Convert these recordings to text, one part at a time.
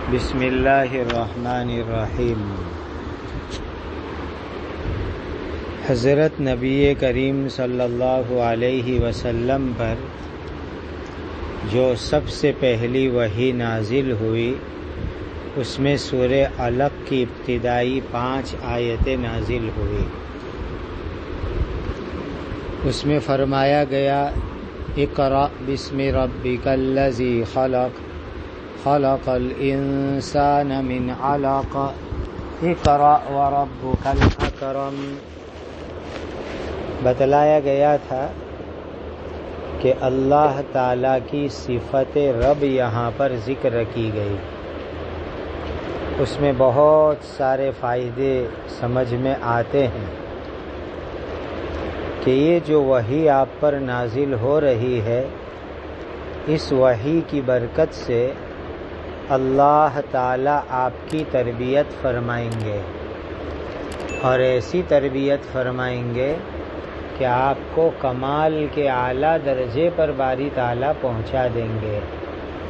بسم اللہ الرحمن الرحیم۔ حضرت نبی کریم صلی اللہ علیہ وسلم پر جو سب سے پہلی وحی نازل ہوئی اس میں سورہ علق کی ابتدائی 5 آیتیں نازل ہوئی۔ اس میں فرمایا گیا اقرأ بسم ربک الذی خلق خلق الانسان من علق اقرأ وربک الاکرم۔ بتلایا گیا تھا کہ اللہ تعالیٰ کی صفت رب یہاں پر ذکر کی گئی۔ اس میں بہت سارے فائدے سمجھ میں آتے ہیں کہ یہ جو وحی آپ پر نازل ہو رہی ہے، اس وحی کی برکت سے اللہ تعالیٰ آپ کی تربیت فرمائیں گے، اور ایسی تربیت فرمائیں گے کہ آپ کو کمال کے اعلیٰ درجے پر باری تعالیٰ پہنچا دیں گے۔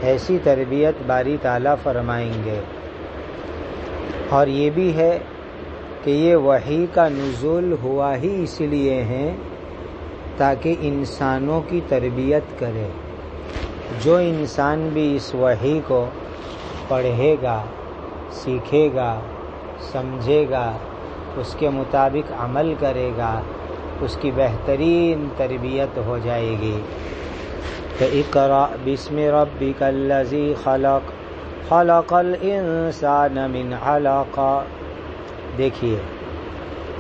ایسی تربیت باری تعالیٰ فرمائیں گے۔ اور یہ بھی ہے کہ یہ وحی کا نزول ہوا ہی اس لیے ہے تاکہ انسانوں کی تربیت کرے۔ جو انسان بھی اس وحی کو پڑھے گا، سیکھے گا، سمجھے گا، اس کے مطابق عمل کرے گا، اس کی بہترین تربیت ہو جائے گی۔ کہ اقرأ بسم ربک الذی خلق خلق الانسان من علق۔ دیکھیے،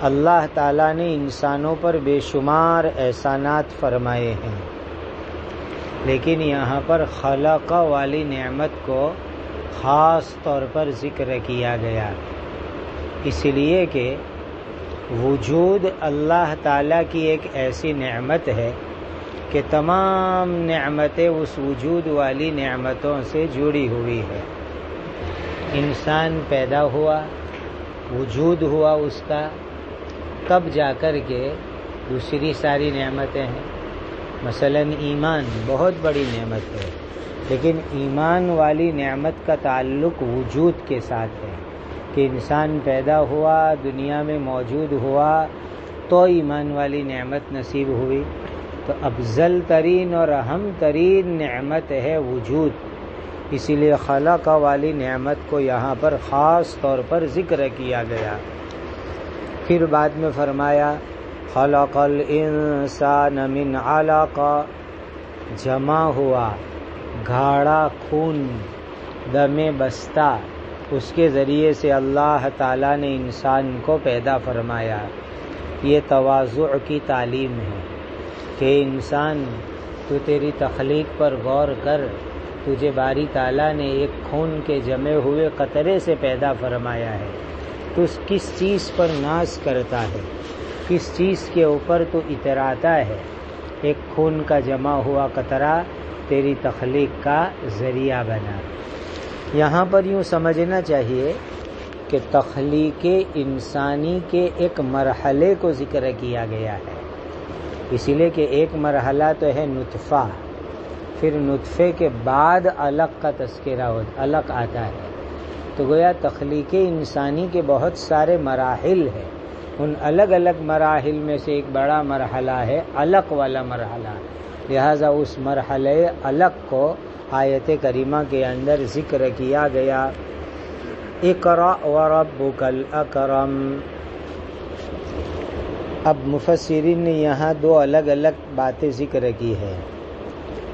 اللہ تعالیٰ نے انسانوں پر بے شمار احسانات فرمائے ہیں، لیکن یہاں پر خلق والی نعمت کو خاص طور پر ذکر کیا گیا، اس لیے کہ وجود اللہ تعالیٰ کی ایک ایسی نعمت ہے کہ تمام نعمتیں اس وجود والی نعمتوں سے جڑی ہوئی ہے۔ انسان پیدا ہوا، وجود ہوا اس کا، تب جا کر کے دوسری ساری نعمتیں ہیں۔ مثلا ایمان بہت بڑی نعمت ہے، لیکن ایمان والی نعمت کا تعلق وجود کے ساتھ ہے کہ انسان پیدا ہوا، دنیا میں موجود ہوا تو ایمان والی نعمت نصیب ہوئی۔ تو افضل ترین اور اہم ترین نعمت ہے وجود، اسی لیے خلق والی نعمت کو یہاں پر خاص طور پر ذکر کیا گیا۔ پھر بعد میں فرمایا خلق الانسان من علق، جمع ہوا گاڑھا خون دم بستہ، اس کے ذریعے سے اللہ تعالیٰ نے انسان کو پیدا فرمایا۔ یہ تواضع کی تعلیم ہے کہ انسان، تو تیری تخلیق پر غور کر، تجھے باری تعالیٰ نے ایک خون کے جمے ہوئے قطرے سے پیدا فرمایا ہے، تو کس چیز پر ناز کرتا ہے، کس چیز کے اوپر تو اتراتا ہے۔ ایک خون کا جمع ہوا قطرہ تیری تخلیق کا ذریعہ بنا۔ یہاں پر یوں سمجھنا چاہیے کہ تخلیق انسانی کے ایک مرحلے کو ذکر کیا گیا ہے، اسی لیے کہ ایک مرحلہ تو ہے نطفہ، پھر نطفے کے بعد علق کا تذکرہ علق آتا ہے۔ تو گویا تخلیق انسانی کے بہت سارے مراحل ہیں، ان الگ الگ مراحل میں سے ایک بڑا مرحلہ ہے علق والا مرحلہ، لہذا اس مرحلے علق کو آیت کریمہ کے اندر ذکر کیا گیا۔ اقرأ وربک الاکرم۔ اب مفسرین نے یہاں 2 الگ الگ باتیں ذکر کی ہے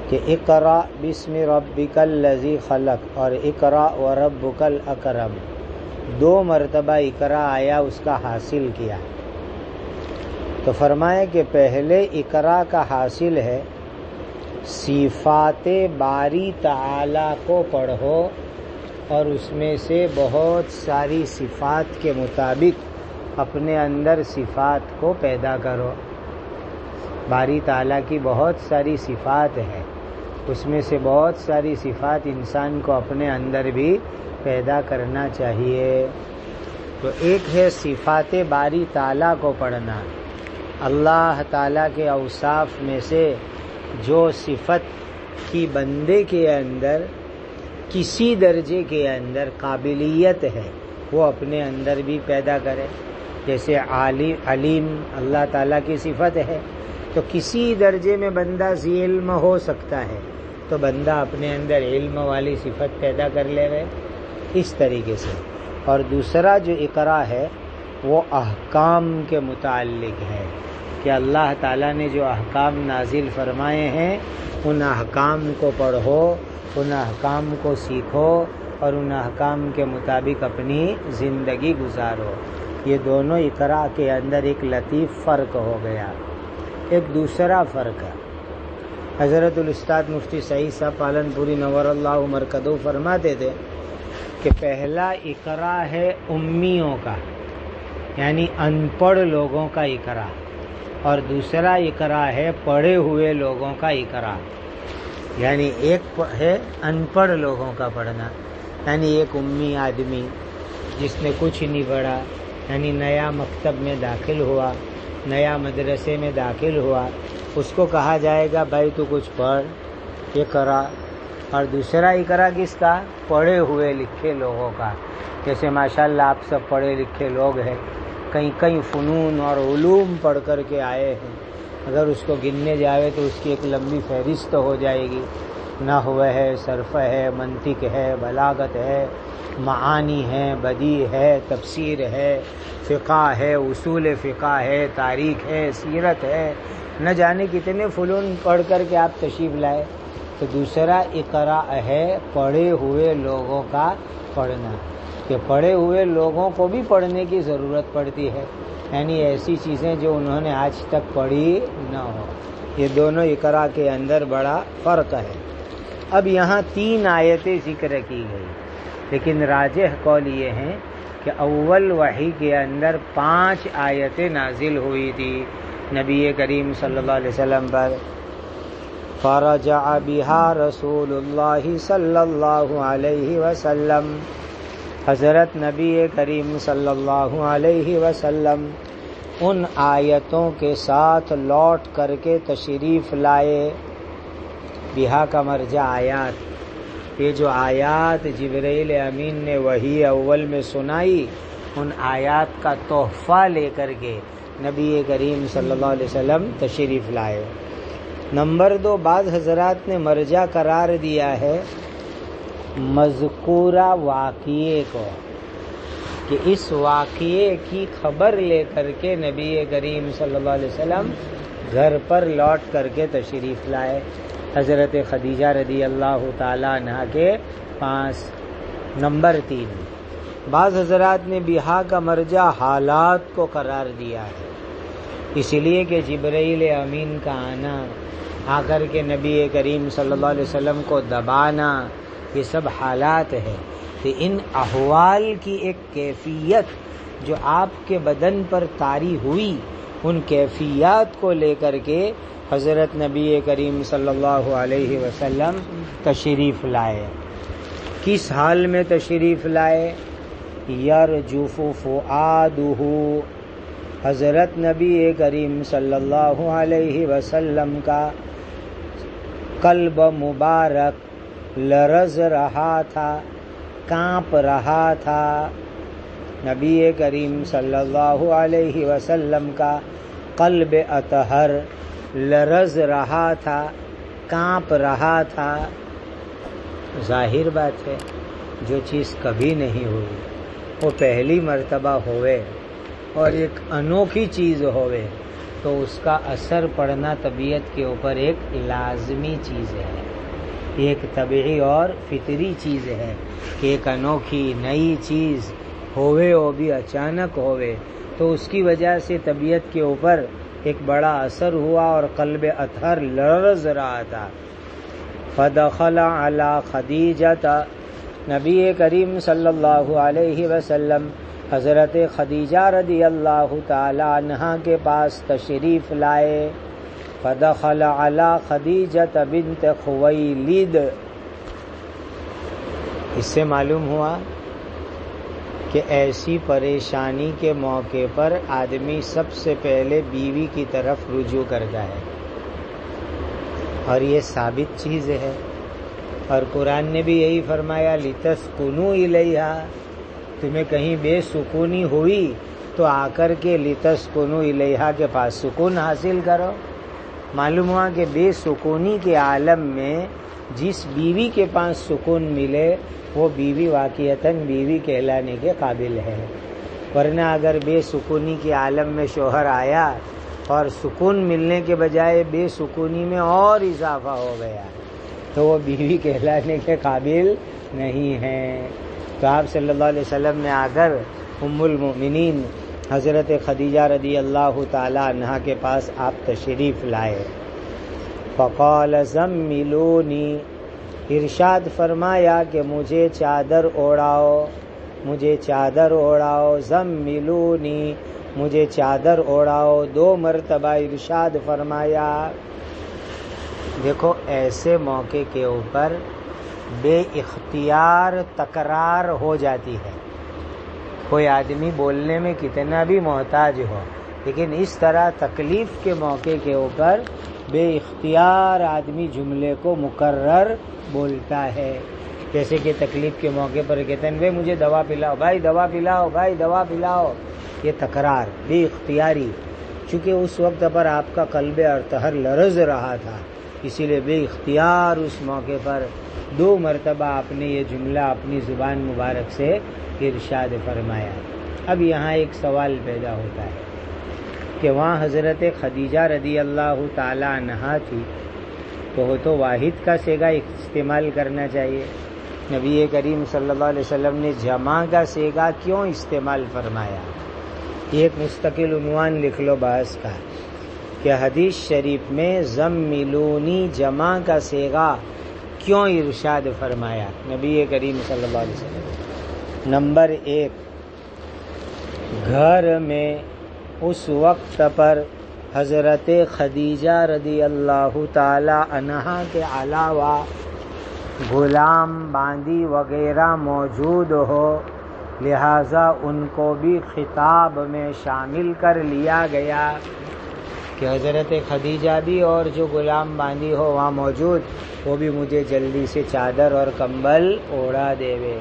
کہ اقرأ بسم ربک الذی خلق اور اقرأ وربک الاکرم، 2 مرتبہ اقرأ آیا، اس کا حاصل کیا۔ تو فرمایا کہ پہلے اقرأ کا حاصل ہے صفات باری تعالیٰ کو پڑھو، اور اس میں سے بہت ساری صفات کے مطابق اپنے اندر صفات کو پیدا کرو۔ باری تعالیٰ کی بہت ساری صفات ہیں، اس میں سے بہت ساری صفات انسان کو اپنے اندر بھی پیدا کرنا چاہیے۔ تو ایک ہے صفات باری تعالیٰ کو پڑھنا، اللہ تعالیٰ کے اوصاف میں سے جو صفت کی بندے کے اندر کسی درجے کے اندر قابلیت ہے وہ اپنے اندر بھی پیدا کرے. جیسے علیم اللہ تعالیٰ کی صفت ہے، تو کسی درجے میں بندہ ذی علم ہو سکتا ہے، تو بندہ اپنے اندر علم والی صفت پیدا کر لے گئے اس طریقے سے. اور دوسرا جو اقرا ہے وہ احکام کے متعلق ہے کہ اللہ تعالیٰ نے جو احکام نازل فرمائے ہیں ان احکام کو پڑھو، ان احکام کو سیکھو اور ان احکام کے مطابق اپنی زندگی گزارو. یہ دونوں اقرا کے اندر ایک لطیف فرق ہو گیا. ایک دوسرا فرق ہے، حضرت الاستاد مفتی سعید صاحب پالن پوری نور اللہ مرکزو فرماتے تھے کہ پہلا اقرا ہے امیوں کا، یعنی ان پڑھ لوگوں کا اقرا، اور دوسرا اقرا ہے پڑھے ہوئے لوگوں کا اقرا. یعنی ایک ہے ان پڑھ لوگوں کا پڑھنا، یعنی ایک امی آدمی جس نے کچھ نہیں پڑھا، یعنی نیا مکتب میں داخل ہوا، نیا مدرسے میں داخل ہوا، اس کو کہا جائے گا بھائی تو کچھ پڑھ اقرا. اور دوسرا اقرا کس کا؟ پڑھے ہوئے لکھے لوگوں کا. جیسے ماشاءاللہ آپ سب پڑھے لکھے لوگ ہیں، کئی فنون اور علوم پڑھ کر کے آئے ہیں. اگر اس کو گننے جاوے تو اس کی ایک لمبی فہرست ہو جائے گی. نحو ہے، صرف ہے، منطق ہے، بلاغت ہے، معانی ہے، بدیع ہے، تفسیر ہے، فقہ ہے، اصول فقہ ہے، تاریخ ہے، سیرت ہے، نہ جانے کتنے فنون پڑھ کر کے آپ تشریف لائے. تو دوسرا اقرا ہے پڑھے ہوئے لوگوں کا پڑھنا، کہ پڑھے ہوئے لوگوں کو بھی پڑھنے کی ضرورت پڑتی ہے، یعنی ایسی چیزیں جو انہوں نے آج تک پڑھی نہ ہو. یہ دونوں اقرا کے اندر بڑا فرق ہے. اب یہاں 3 آیتیں ذکر کی گئی، لیکن راجح قول یہ ہیں کہ اول وحی کے اندر 5 آیتیں نازل ہوئی تھی نبی کریم صلی اللہ علیہ وسلم پر. فرجع بها رسول اللہ صلی اللہ علیہ وسلم، حضرت نبی کریم صلی اللہ علیہ وسلم ان آیتوں کے ساتھ لوٹ کر کے تشریف لائے. بہا کا مرجع آیات، یہ جو آیات جبرائیل امین نے وحی اول میں سنائی، ان آیات کا تحفہ لے کر کے نبی کریم صلی اللہ علیہ وسلم تشریف لائے. نمبر 2، بعض حضرات نے مرجع قرار دیا ہے مذکورہ واقعے کو، کہ اس واقعے کی خبر لے کر کے نبی کریم صلی اللہ علیہ وسلم گھر پر لوٹ کر کے تشریف لائے حضرت خدیجہ رضی اللہ تعالیٰ عنہ کے پاس. نمبر 3، بعض حضرات نے بہا کا مرجع حالات کو قرار دیا ہے، اس لیے کہ جبرائیل امین کا آنا، آ کر کے نبی کریم صلی اللہ علیہ وسلم کو دبانا، یہ سب حالات ہیں. کہ ان احوال کی ایک کیفیت جو آپ کے بدن پر طاری ہوئی، ان کیفیات کو لے کر کے حضرت نبی کریم صلی اللہ علیہ وسلم تشریف لائے. کس حال میں تشریف لائے؟ یرجف فؤادہ، حضرت نبی کریم صلی اللہ علیہ وسلم کا قلب مبارک لرز رہا تھا، کانپ رہا تھا. نبی کریم صلی اللہ علیہ وسلم کا قلب اطہر لرز رہا تھا، کانپ رہا تھا. ظاہر بات ہے جو چیز کبھی نہیں ہوئی وہ پہلی مرتبہ ہوئے اور ایک انوکھی چیز ہوئے تو اس کا اثر پڑنا طبیعت کے اوپر ایک لازمی چیز ہے، ایک طبعی اور فطری چیز ہے کہ ایک انوکھی نئی چیز ہوئے وہ بھی اچانک ہوئے تو اس کی وجہ سے طبیعت کے اوپر ایک بڑا اثر ہوا اور قلب اطہر لرز رہا تھا. فدخل علی خدیجہ، نبی کریم صلی اللہ علیہ وسلم حضرت خدیجہ رضی اللہ تعالی عنہا کے پاس تشریف لائے. فدخل علی خدیجہ بنت خویلد، اس سے معلوم ہوا کہ ایسی پریشانی کے موقع پر آدمی سب سے پہلے بیوی کی طرف رجوع کرتا ہے، اور یہ ثابت چیز ہے اور قرآن نے بھی یہی فرمایا لتسکنوا الیہا، تمہیں کہیں بے سکونی ہوئی تو آ کر کے لتسکنوا الیہا کے پاس سکون حاصل کرو۔ معلوم ہوا کہ بے سکونی کے عالم میں جس بیوی کے پاس سکون ملے وہ بیوی واقعتاً بیوی کہلانے کے قابل ہے، ورنہ اگر بے سکونی کے عالم میں شوہر آیا اور سکون ملنے کے بجائے بے سکونی میں اور اضافہ ہو گیا تو وہ بیوی کہلانے کے قابل نہیں ہے۔ تو آپ صلی اللہ علیہ وسلم نے آ کر ام المؤمنین حضرت خدیجہ رضی اللہ تعالی عنہا کے پاس آپ تشریف لائے۔ فقال زملونی، ارشاد فرمایا کہ مجھے چادر اوڑھاؤ، مجھے چادر اوڑھاؤ، زملونی مجھے چادر اوڑھاؤ، 2 مرتبہ ارشاد فرمایا۔ دیکھو ایسے موقع کے اوپر بے اختیار تکرار ہو جاتی ہے، کوئی آدمی بولنے میں کتنا بھی محتاج ہو لیکن اس طرح تکلیف کے موقع کے اوپر بے اختیار آدمی جملے کو مکرر بولتا ہے۔ جیسے کہ تکلیف کے موقع پر کہتے ہیں بھائی مجھے دوا پلاؤ، بھائی دوا پلاؤ، بھائی دوا پلاؤ، یہ تکرار بے اختیاری، چونکہ اس وقت پر آپ کا قلب ارتحر لرز رہا تھا، اسی لیے بے اختیار اس موقع پر 2 مرتبہ آپ نے یہ جملہ اپنی زبان مبارک سے ارشاد فرمایا۔ اب یہاں ایک سوال پیدا ہوتا ہے کہ وہاں حضرت خدیجہ رضی اللہ تعالی عنہا تھی تو وہ تو واحد کا صیغہ استعمال کرنا چاہیے، نبی کریم صلی اللہ علیہ وسلم نے جمع کا صیغہ کیوں استعمال فرمایا؟ یہ ایک مستقل عنوان لکھ لو بحث کا کہ حدیث شریف میں زملونی جمع کا صیغہ کیوں ارشاد فرمایا نبی کریم صلی اللہ علیہ وسلم؟ نمبر 1، گھر میں اس وقت پر حضرت خدیجہ رضی اللہ تعالی عنہا کے علاوہ غلام باندی وغیرہ موجود ہو، لہذا ان کو بھی خطاب میں شامل کر لیا گیا کہ حضرت خدیجہ بھی اور جو غلام باندی ہو وہاں موجود وہ بھی مجھے جلدی سے چادر اور کمبل اوڑھا دیوے،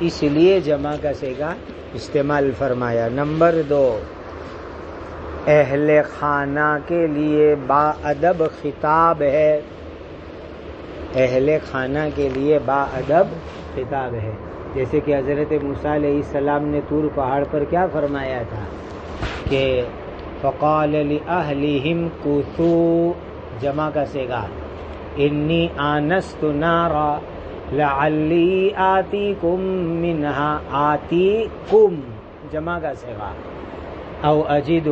اس لیے جمع کا صیغہ استعمال فرمایا۔ نمبر 2، اہل خانہ کے لیے با ادب خطاب ہے، اہل خانہ کے لیے با ادب خطاب ہے، جیسے کہ حضرت موسیٰ علیہ السلام نے طور پہاڑ پر کیا فرمایا تھا کہ فقال لأہلہم کثوا، جمع کا صیغہ انی آنست نارا لعلی آتیکم منہا، آتیکم جمع کا صیغہ، او اجد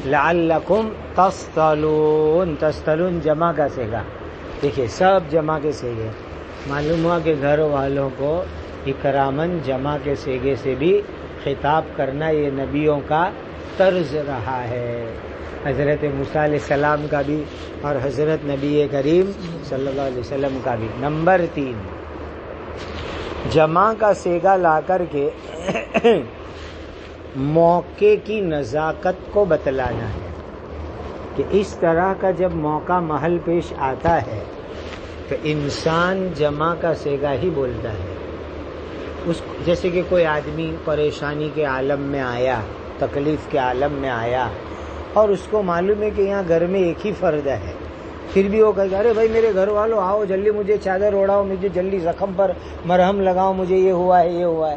لعلکم تصطلون، تصطلون جمع کا صیغہ، دیکھیے سب جمع کے صیغے، معلوم ہوا کہ گھر والوں کو اکراماً جمع کے صیغے سے بھی خطاب کرنا یہ نبیوں کا طرز رہا ہے، حضرت موسیٰ علیہ السلام کا بھی اور حضرت نبی کریم صلی اللہ علیہ وسلم کا بھی۔ نمبر 3، جمع کا صیغہ لا کر کے موقع کی نزاکت کو بتلانا ہے کہ اس طرح کا جب موقع محل پیش آتا ہے تو انسان جمع کا صیغہ ہی بولتا ہے۔ جیسے کہ کوئی آدمی پریشانی کے عالم میں آیا، تکلیف کے عالم میں آیا اور اس کو معلوم ہے کہ یہاں گھر میں ایک ہی فرد ہے، پھر بھی وہ کہے ارے بھائی میرے گھر والوں آؤ جلدی، مجھے چادر اوڑھاؤ، مجھے جلدی زخم پر مرہم لگاؤ، مجھے یہ ہوا ہے یہ ہوا ہے،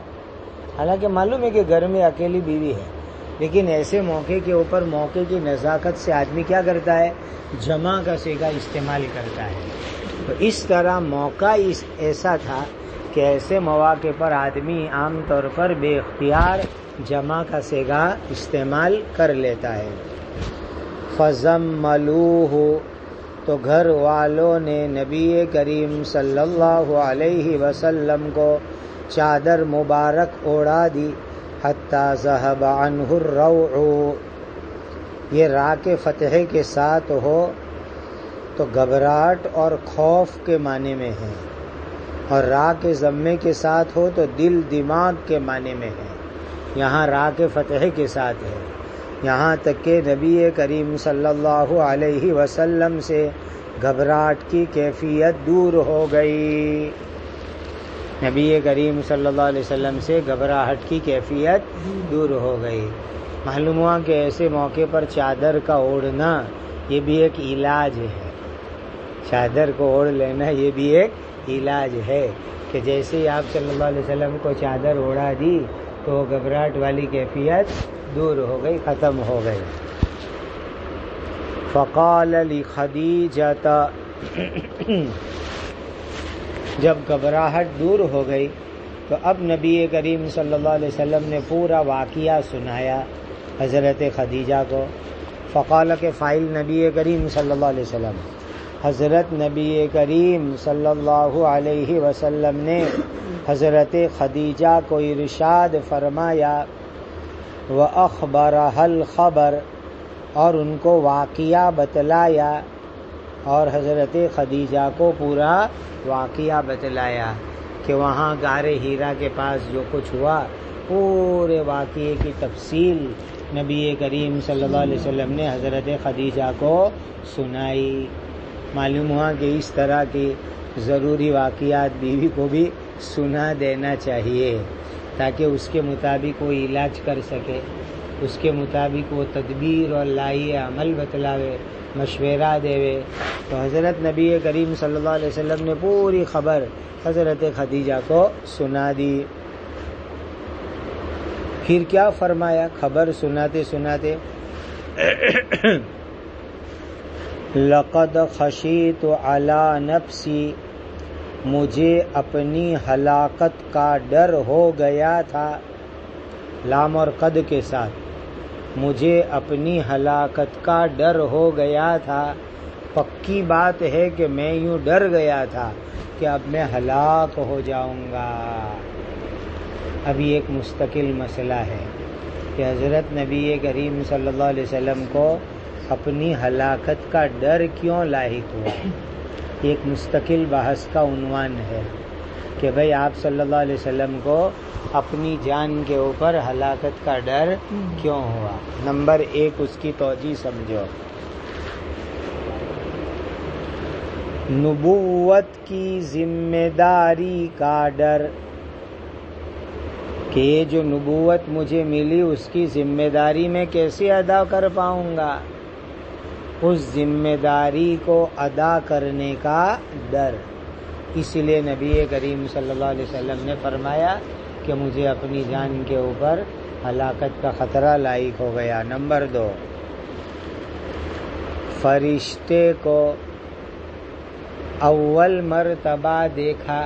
حالانکہ معلوم ہے کہ گھر میں اکیلی بیوی ہے، لیکن ایسے موقع کے اوپر موقع کی نزاکت سے آدمی کیا کرتا ہے؟ جمع کا صیغہ استعمال کرتا ہے۔ تو اس طرح موقع ایسا تھا کہ ایسے مواقع پر آدمی عام طور پر بے اختیار جمع کا صیغہ استعمال کر لیتا ہے۔ فَزَمَّلُوهُ، تو گھر والوں نے نبی کریم صلی اللہ علیہ وسلم کو چادر مبارک اوڑھا دی، حتیٰ ذہب عنہ الروع، یہ را کے فتح کے ساتھ ہو تو گھبراہٹ اور خوف کے معنی میں ہے، اور را کے ضمے کے ساتھ ہو تو دل دماغ کے معنی میں ہے، یہاں را کے فتح کے ساتھ ہے، یہاں تک کہ نبی کریم صلی اللہ علیہ وسلم سے گھبراہٹ کی کیفیت دور ہو گئی۔ نبی کریم صلی اللہ علیہ وسلم سے گھبراہٹ کی کیفیت دور ہو گئی۔ معلوم ہوا کہ ایسے موقع پر چادر کا اوڑھنا یہ بھی ایک علاج ہے، چادر کو اوڑھ لینا یہ بھی ایک علاج ہے کہ جیسے ہی آپ صلی اللہ علیہ وسلم کو چادر اوڑھا دی تو وہ گھبراہٹ والی کیفیت دور ہو گئی، ختم ہو گئی۔ فقال لخدیجہ، جب گھبراہٹ دور ہو گئی تو اب نبی کریم صلی اللہ علیہ وسلم نے پورا واقعہ سنایا حضرت خدیجہ کو۔ فقال کے فاعل نبی کریم صلی اللہ علیہ وسلم، حضرت نبی کریم صلی اللہ علیہ وسلم نے حضرت خدیجہ کو ارشاد فرمایا، وَأَخْبَرَهَا الْخَبَرَ، اور ان کو واقعہ بتلایا، اور حضرت خدیجہ کو پورا واقعہ بتلایا کہ وہاں غار ہیرا کے پاس جو کچھ ہوا پورے واقعے کی تفصیل نبی کریم صلی اللہ علیہ وسلم نے حضرت خدیجہ کو سنائی۔ معلوم ہوا کہ اس طرح کی ضروری واقعات بیوی کو بھی سنا دینا چاہیے تاکہ اس کے مطابق وہ علاج کر سکے، اس کے مطابق وہ تدبیر اور لائے عمل بتلاوے، مشورہ دے۔ تو حضرت نبی کریم صلی اللہ علیہ وسلم نے پوری خبر حضرت خدیجہ کو سنا دی۔ پھر کیا فرمایا خبر سناتے سناتے؟ لقد خشیت علی نفسی، مجھے اپنی ہلاکت کا ڈر ہو گیا تھا، لام اور قد کے ساتھ، مجھے اپنی ہلاکت کا ڈر ہو گیا تھا۔ پکی بات ہے کہ میں یوں ڈر گیا تھا کہ اب میں ہلاک ہو جاؤں گا۔ ابھی ایک مستقل مسئلہ ہے کہ حضرت نبی کریم صلی اللہ علیہ وسلم کو اپنی ہلاکت کا ڈر کیوں لاحق ہوا، ایک مستقل بحث کا عنوان ہے کہ بھئی آپ صلی اللہ علیہ وسلم کو اپنی جان کے اوپر ہلاکت کا ڈر کیوں ہوا۔ نمبر ایک اس کی توجیہ سمجھو، نبوت کی ذمہ داری کا ڈر، کہ یہ جو نبوت مجھے ملی اس کی ذمہ داری میں کیسے ادا کر پاؤں گا، اس ذمہ داری کو ادا کرنے کا ڈر۔ اس لیے نبی کریم صلی اللہ علیہ وسلم نے فرمایا کہ مجھے اپنی جان کے اوپر ہلاکت کا خطرہ لاحق ہو گیا۔ نمبر دو، فرشتے کو اول مرتبہ دیکھا،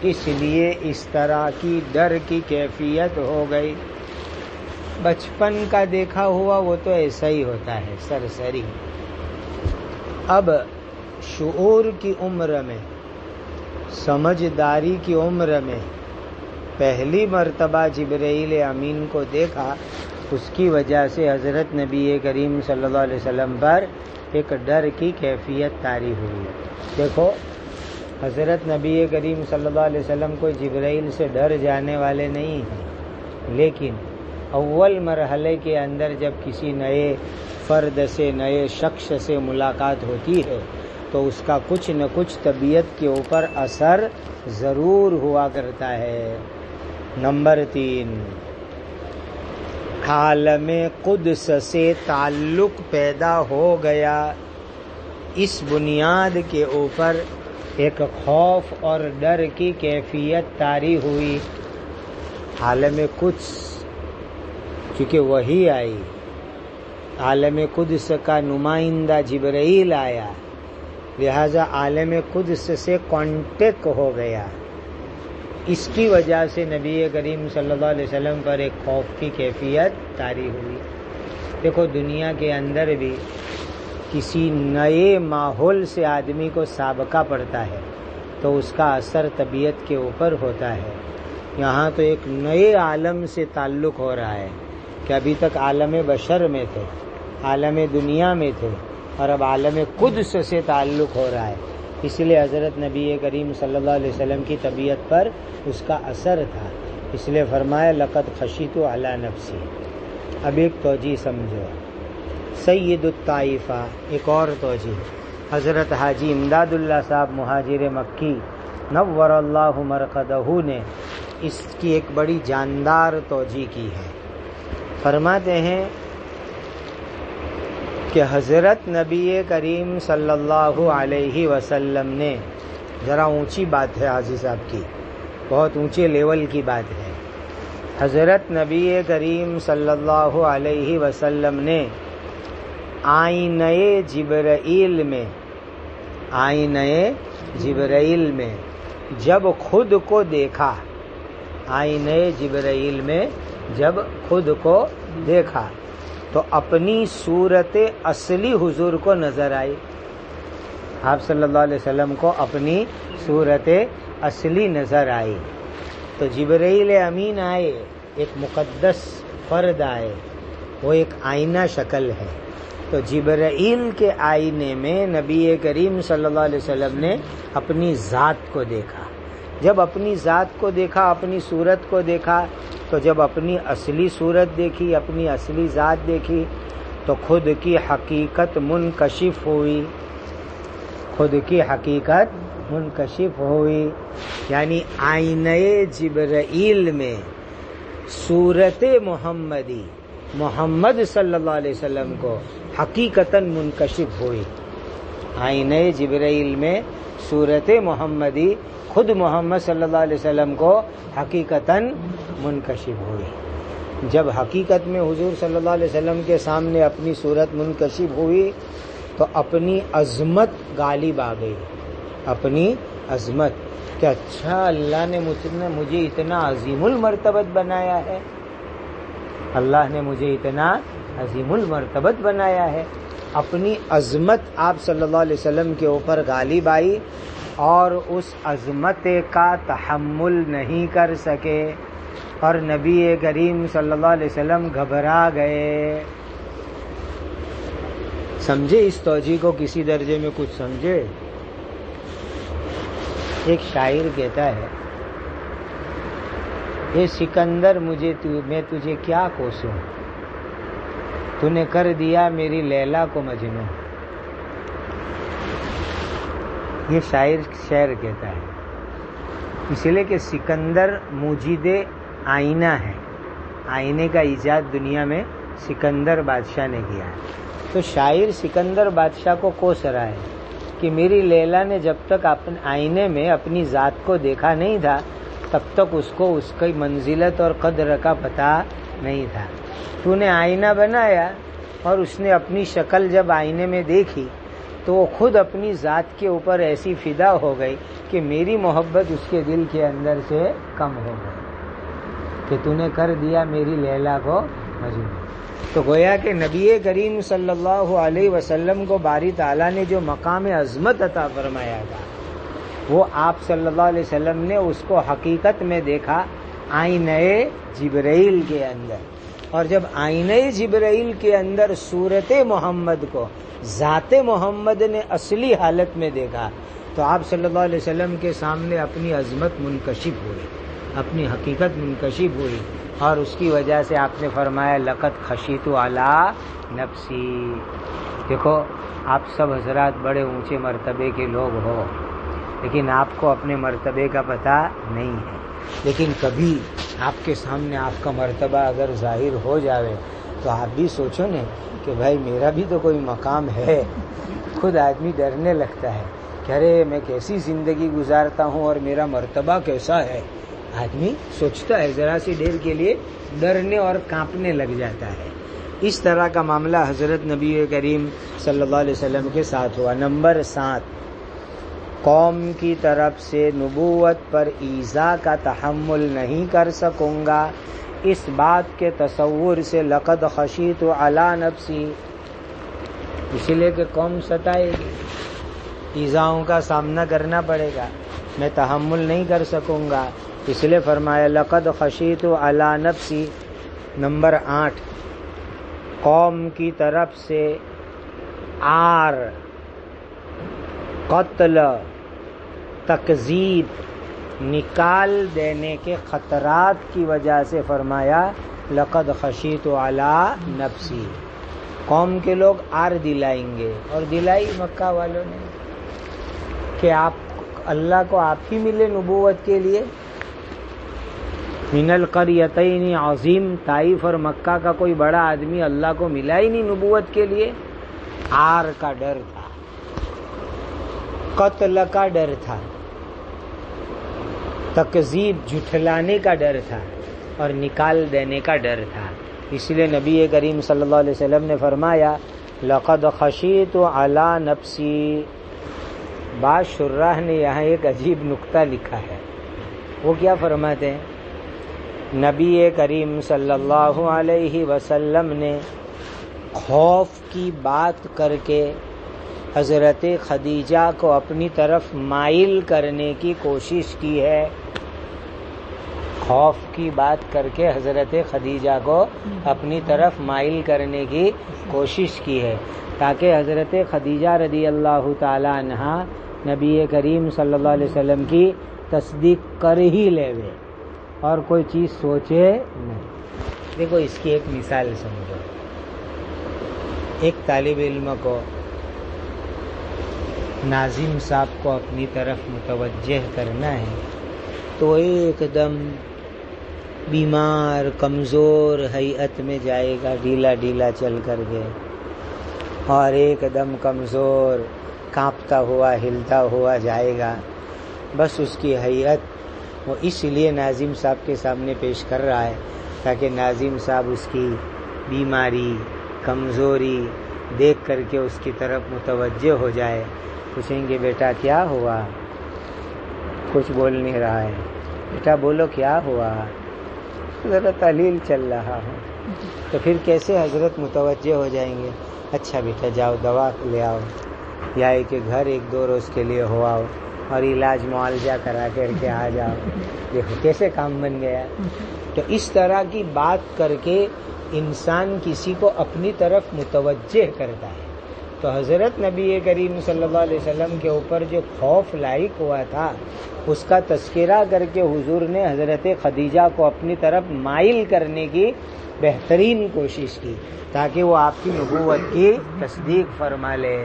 اس لیے اس طرح کی ڈر کی کیفیت ہو گئی۔ بچپن کا دیکھا ہوا وہ تو ایسا ہی ہوتا ہے سرسری، اب شعور کی عمر میں، سمجھداری کی عمر میں پہلی مرتبہ جبرائیل امین کو دیکھا، اس کی وجہ سے حضرت نبی کریم صلی اللہ علیہ وسلم پر ایک ڈر کی کیفیت طاری ہوئی۔ دیکھو حضرت نبی کریم صلی اللہ علیہ وسلم کو جبرائیل سے ڈر جانے والے نہیں ہیں، لیکن اول مرحلے کے اندر جب کسی نئے فرد سے، نئے شخص سے ملاقات ہوتی ہے تو اس کا کچھ نہ کچھ طبیعت کے اوپر اثر ضرور ہوا کرتا ہے۔ نمبر تین، عالم قدس سے تعلق پیدا ہو گیا، اس بنیاد کے اوپر ایک خوف اور ڈر کی کیفیت طاری ہوئی۔ عالم قدس کیونکہ وحی آئی، عالم قدس کا نمائندہ جبرائیل آیا، لہذا عالم قدس سے کانٹیکٹ ہو گیا، اس کی وجہ سے نبی کریم صلی اللہ علیہ وسلم پر ایک خوف کی کیفیت طاری ہوئی۔ دیکھو دنیا کے اندر بھی کسی نئے ماحول سے آدمی کو سابقہ پڑتا ہے تو اس کا اثر طبیعت کے اوپر ہوتا ہے۔ یہاں تو ایک نئے عالم سے تعلق ہو رہا ہے کہ ابھی تک عالم بشر میں تھے، عالم دنیا میں تھے، اور اب عالم قدس سے تعلق ہو رہا ہے، اس لیے حضرت نبی کریم صلی اللہ علیہ وسلم کی طبیعت پر اس کا اثر تھا، اس لیے فرمایا لقد خشیت علی نفسی۔ اب ایک توجیہ سمجھو، سید الطائفہ، ایک اور توجیہ، حضرت حاجی امداد اللہ صاحب مہاجر مکی نور اللہ مرقدہ نے اس کی ایک بڑی جاندار توجیہ کی ہے. فرماتے ہیں کہ حضرت نبی کریم صلی اللہ علیہ وسلم نے، ذرا اونچی بات ہے حاجی صاحب کی، بہت اونچے لیول کی بات ہے. حضرت نبی کریم صلی اللہ علیہ وسلم نے آئینہ جبرائیل میں جب خود کو دیکھا، آئینہ جبرائیل میں جب خود کو دیکھا تو اپنی صورت اصلی حضور کو نظر آئی. آپ صلی اللہ علیہ وسلم کو اپنی صورت اصلی نظر آئی. تو جبرائیل امین آئے، ایک مقدس فرد آئے، وہ ایک آئینہ شکل ہے. تو جبرائیل کے آئینے میں نبی کریم صلی اللہ علیہ وسلم نے اپنی ذات کو دیکھا. جب اپنی ذات کو دیکھا، اپنی صورت کو دیکھا، تو جب اپنی اصلی صورت دیکھی، اپنی اصلی ذات دیکھی، تو خود کی حقیقت منکشف ہوئی. خود کی حقیقت منکشف ہوئی، یعنی آئینہ جبرائیل میں صورت محمدی، محمد صلی اللہ علیہ وسلم کو حقیقتاً منکشف ہوئی. آئینہ جبرائیل میں صورت محمدی، خود محمد صلی اللہ علیہ وسلم کو حقیقتاً منکشف ہوئی. جب حقیقت میں حضور صلی اللہ علیہ وسلم کے سامنے اپنی صورت منکشف ہوئی تو اپنی عظمت غالب آ گئی. اپنی عظمت کہ اچھا اللہ نے مجھے اتنا عظیم المرتبت بنایا ہے، اللہ نے مجھے اتنا عظیم المرتبت بنایا ہے. اپنی عظمت آپ صلی اللہ علیہ وسلم کے اوپر غالب آئی اور اس عظمت کا تحمل نہیں کر سکے اور نبی کریم صلی اللہ علیہ وسلم گھبرا گئے. سمجھے اس توجیہ کو؟ کسی درجے میں کچھ سمجھے؟ ایک شاعر کہتا ہے، اے سکندر میں تجھے کیا کوسوں، تو نے کر دیا میری لیلا کو مجنوں. یہ شعر کہتا ہے، اس لیے کہ سکندر موجد آئینہ ہے. آئینے کا ایجاد دنیا میں سکندر بادشاہ نے کیا ہے. تو شاعر سکندر بادشاہ کو کوس رہا ہے کہ میری لیلا نے جب تک آئینے میں اپنی ذات کو دیکھا نہیں تھا تب تک اس کو اس کی منزلت اور قدر کا پتہ نہیں تھا. تو نے آئینہ بنایا اور اس نے اپنی شکل جب آئینے میں دیکھی تو وہ خود اپنی ذات کے اوپر ایسی فدا ہو گئی کہ میری محبت اس کے دل کے اندر سے کم ہو گئی کہ تو نے کر دیا میری لیلا کو مجنون. تو گویا کہ نبی کریم صلی اللہ علیہ وسلم کو باری تعالیٰ نے جو مقام عظمت عطا فرمایا تھا وہ آپ صلی اللہ علیہ وسلم نے اس کو حقیقت میں دیکھا آئینہ جبرائیل کے اندر. اور جب آئینہ جبرائیل کے اندر صورت محمد کو ذات محمد نے اصلی حالت میں دیکھا تو آپ صلی اللہ علیہ وسلم کے سامنے اپنی عظمت منکشف ہوئی، اپنی حقیقت منکشف ہوئی. اور اس کی وجہ سے آپ نے فرمایا لقد خشیت علی نفسی. دیکھو آپ سب حضرات بڑے اونچے مرتبے کے لوگ ہو لیکن آپ کو اپنے مرتبے کا پتہ نہیں ہے. لیکن کبھی آپ کے سامنے آپ کا مرتبہ اگر ظاہر ہو جاوے تو آپ بھی سوچو نا کہ بھائی میرا بھی تو کوئی مقام ہے. خود آدمی ڈرنے لگتا ہے کہ ارے میں کیسی زندگی گزارتا ہوں اور میرا مرتبہ کیسا ہے. آدمی سوچتا ہے، ذرا سی دیر کے لیے ڈرنے اور کانپنے لگ جاتا ہے. اس طرح کا معاملہ حضرت نبی کریم صلی اللہ علیہ وسلم کے ساتھ ہوا. نمبر 7، قوم کی طرف سے نبوت پر ایذا کا تحمل نہیں کر سکوں گا، اس بات کے تصور سے لقد خشیت علی نفسی، اسی لیے کہ قوم ستائے گی، ایذاؤں کا سامنا کرنا پڑے گا، میں تحمل نہیں کر سکوں گا، اس لیے فرمایا لقد خشیت علی نفسی. نمبر 8، قوم کی طرف سے عار، قتل، تکذیب نکال دینے کے خطرات کی وجہ سے فرمایا لقد خشیت علی نفسی. قوم کے لوگ عار دلائیں گے، اور دلائی مکہ والوں نے کہ آپ اللہ کو آپ ہی ملے نبوت کے لیے؟ من القریتین عظیم، طائف اور مکہ کا کوئی بڑا آدمی اللہ کو ملا ہی نہیں نبوت کے لیے۔ عار کا ڈر تھا، قتل کا ڈر تھا، تکذیب جھٹلانے کا ڈر تھا اور نکال دینے کا ڈر تھا۔ اس لیے نبی کریم صلی اللہ علیہ وسلم نے فرمایا لقد خشیت علی نفسی۔ بعض شراح نے یہاں ایک عجیب نکتہ لکھا ہے، وہ کیا فرماتے ہیں؟ نبی کریم صلی اللہ علیہ وسلم نے خوف کی بات کر کے حضرت خدیجہ کو اپنی طرف مائل کرنے کی کوشش کی ہے۔ خوف کی بات کر کے حضرت خدیجہ کو اپنی طرف مائل کرنے کی کوشش کی ہے تاکہ حضرت خدیجہ رضی اللہ تعالی عنہا نبی کریم صلی اللہ علیہ وسلم کی تصدیق کر ہی لے وے اور کوئی چیز سوچے نہیں۔ دیکھو اس کی ایک مثال سمجھو، ایک طالب علم کو ناظم صاحب کو اپنی طرف متوجہ کرنا ہے تو ایک دم بیمار کمزور ہیئت میں جائے گا، ڈھیلا ڈھیلا چل کر کے، اور ایک دم کمزور کانپتا ہوا ہلتا ہوا جائے گا۔ بس اس کی ہیئت وہ اس لیے ناظم صاحب کے سامنے پیش کر رہا ہے تاکہ ناظم صاحب اس کی بیماری کمزوری دیکھ کر کے اس کی طرف متوجہ ہو جائے۔ پوچھیں گے بیٹا کیا ہوا؟ کچھ بول نہیں رہا ہے۔ بیٹا بولو کیا ہوا؟ ذرا تحلیل چل رہا ہوں۔ تو پھر کیسے حضرت متوجہ ہو جائیں گے؟ اچھا بیٹا جاؤ دوا لے آؤ، یا کہ گھر ایک دو روز کے لیے ہو آؤ اور علاج معالجہ کرا کر کے آ جاؤ۔ دیکھو کیسے کام بن گیا۔ تو اس طرح کی بات کر کے انسان کسی کو اپنی طرف متوجہ کرتا ہے۔ تو حضرت نبی کریم صلی اللہ علیہ وسلم کے اوپر جو خوف لاحق ہوا تھا اس کا تذکرہ کر کے حضور نے حضرت خدیجہ کو اپنی طرف مائل کرنے کی بہترین کوشش کی تاکہ وہ آپ کی نبوت کی تصدیق فرما لے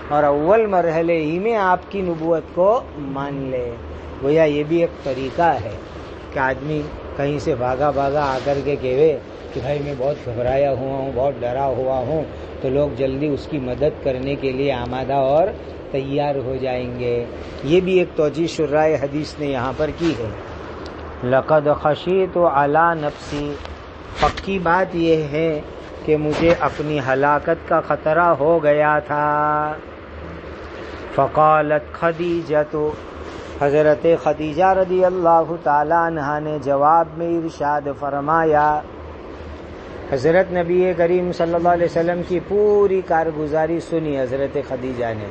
اور اول مرحلے ہی میں آپ کی نبوت کو مان لے۔ گویا یہ بھی ایک طریقہ ہے کہ آدمی کہیں سے بھاگا آ کر کے کہے کہ بھائی میں بہت گھبرایا ہوا ہوں، بہت ڈرا ہوا ہوں، تو لوگ جلدی اس کی مدد کرنے کے لیے آمادہ اور تیار ہو جائیں گے۔ یہ بھی ایک توجیہ شراح حدیث نے یہاں پر کی ہے۔ لقد خشیت علی نفسی، پکی بات یہ ہے کہ مجھے اپنی ہلاکت کا خطرہ ہو گیا تھا۔ فقالت خدیجہ، تو حضرت خدیجہ رضی اللہ تعالی عنہا نے جواب میں ارشاد فرمایا، حضرت نبی کریم صلی اللہ علیہ وسلم کی پوری کارگزاری سنی حضرت خدیجہ نے۔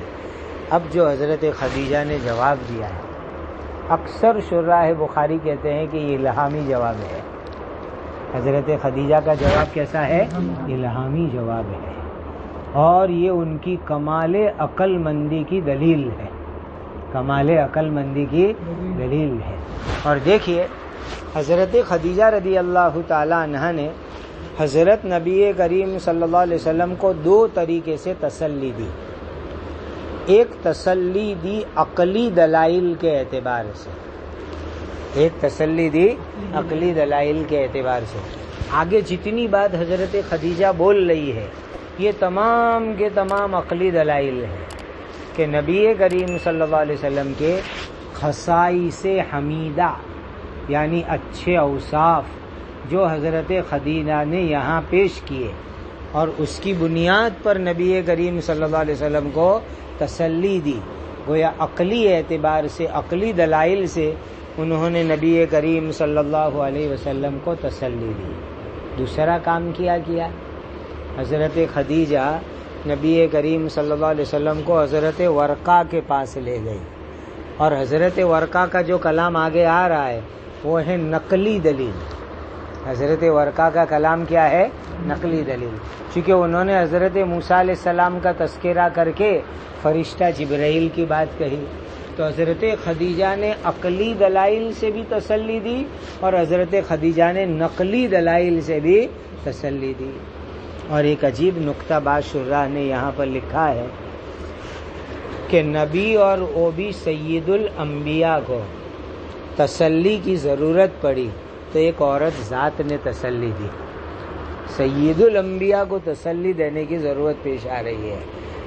اب جو حضرت خدیجہ نے جواب دیا ہے، اکثر شراح بخاری کہتے ہیں کہ یہ الہامی جواب ہے۔ حضرت خدیجہ کا جواب کیسا ہے؟ الہامی جواب ہے، اور یہ ان کی کمال عقل مندی کی دلیل ہے، کمال عقل مندی کی دلیل ہے۔ اور دیکھیے حضرت خدیجہ رضی اللہ تعالی عنہا نے حضرت نبی کریم صلی اللہ علیہ وسلم کو دو طریقے سے تسلی دی۔ ایک تسلی دی عقلی دلائل کے اعتبار سے، ایک تسلی دی عقلی دلائل کے اعتبار سے۔ آگے جتنی بات حضرت خدیجہ بول رہی ہے یہ تمام کے تمام عقلی دلائل ہیں کہ نبی کریم صلی اللہ علیہ وسلم کے خصائص حمیدہ یعنی اچھے اوصاف جو حضرت خدیجہ نے یہاں پیش کیے، اور اس کی بنیاد پر نبی کریم صلی اللہ علیہ وسلم کو تسلی دی۔ گویا عقلی اعتبار سے، عقلی دلائل سے انہوں نے نبی کریم صلی اللہ علیہ وسلم کو تسلی دی۔ دوسرا کام کیا حضرت خدیجہ نبی کریم صلی اللہ علیہ وسلم کو حضرت ورقہ کے پاس لے گئی، اور حضرت ورقہ کا جو کلام آگے آ رہا ہے وہ ہے نقلی دلیل۔ حضرت ورقہ کا کلام کیا ہے؟ نقلی دلیل، چونکہ انہوں نے حضرت موسیٰ علیہ السلام کا تذکرہ کر کے فرشتہ جبرائیل کی بات کہی، تو حضرت خدیجہ نے عقلی دلائل سے بھی تسلی دی اور حضرت خدیجہ نے نقلی دلائل سے بھی تسلی دی۔ اور ایک عجیب نکتہ بعض شراح نے یہاں پر لکھا ہے کہ نبی اور وہ بھی سید الانبیاء کو تسلی کی ضرورت پڑی تو ایک عورت ذات نے تسلی دی. سید الانبیاء کو تسلی دینے کی ضرورت پیش آ رہی ہے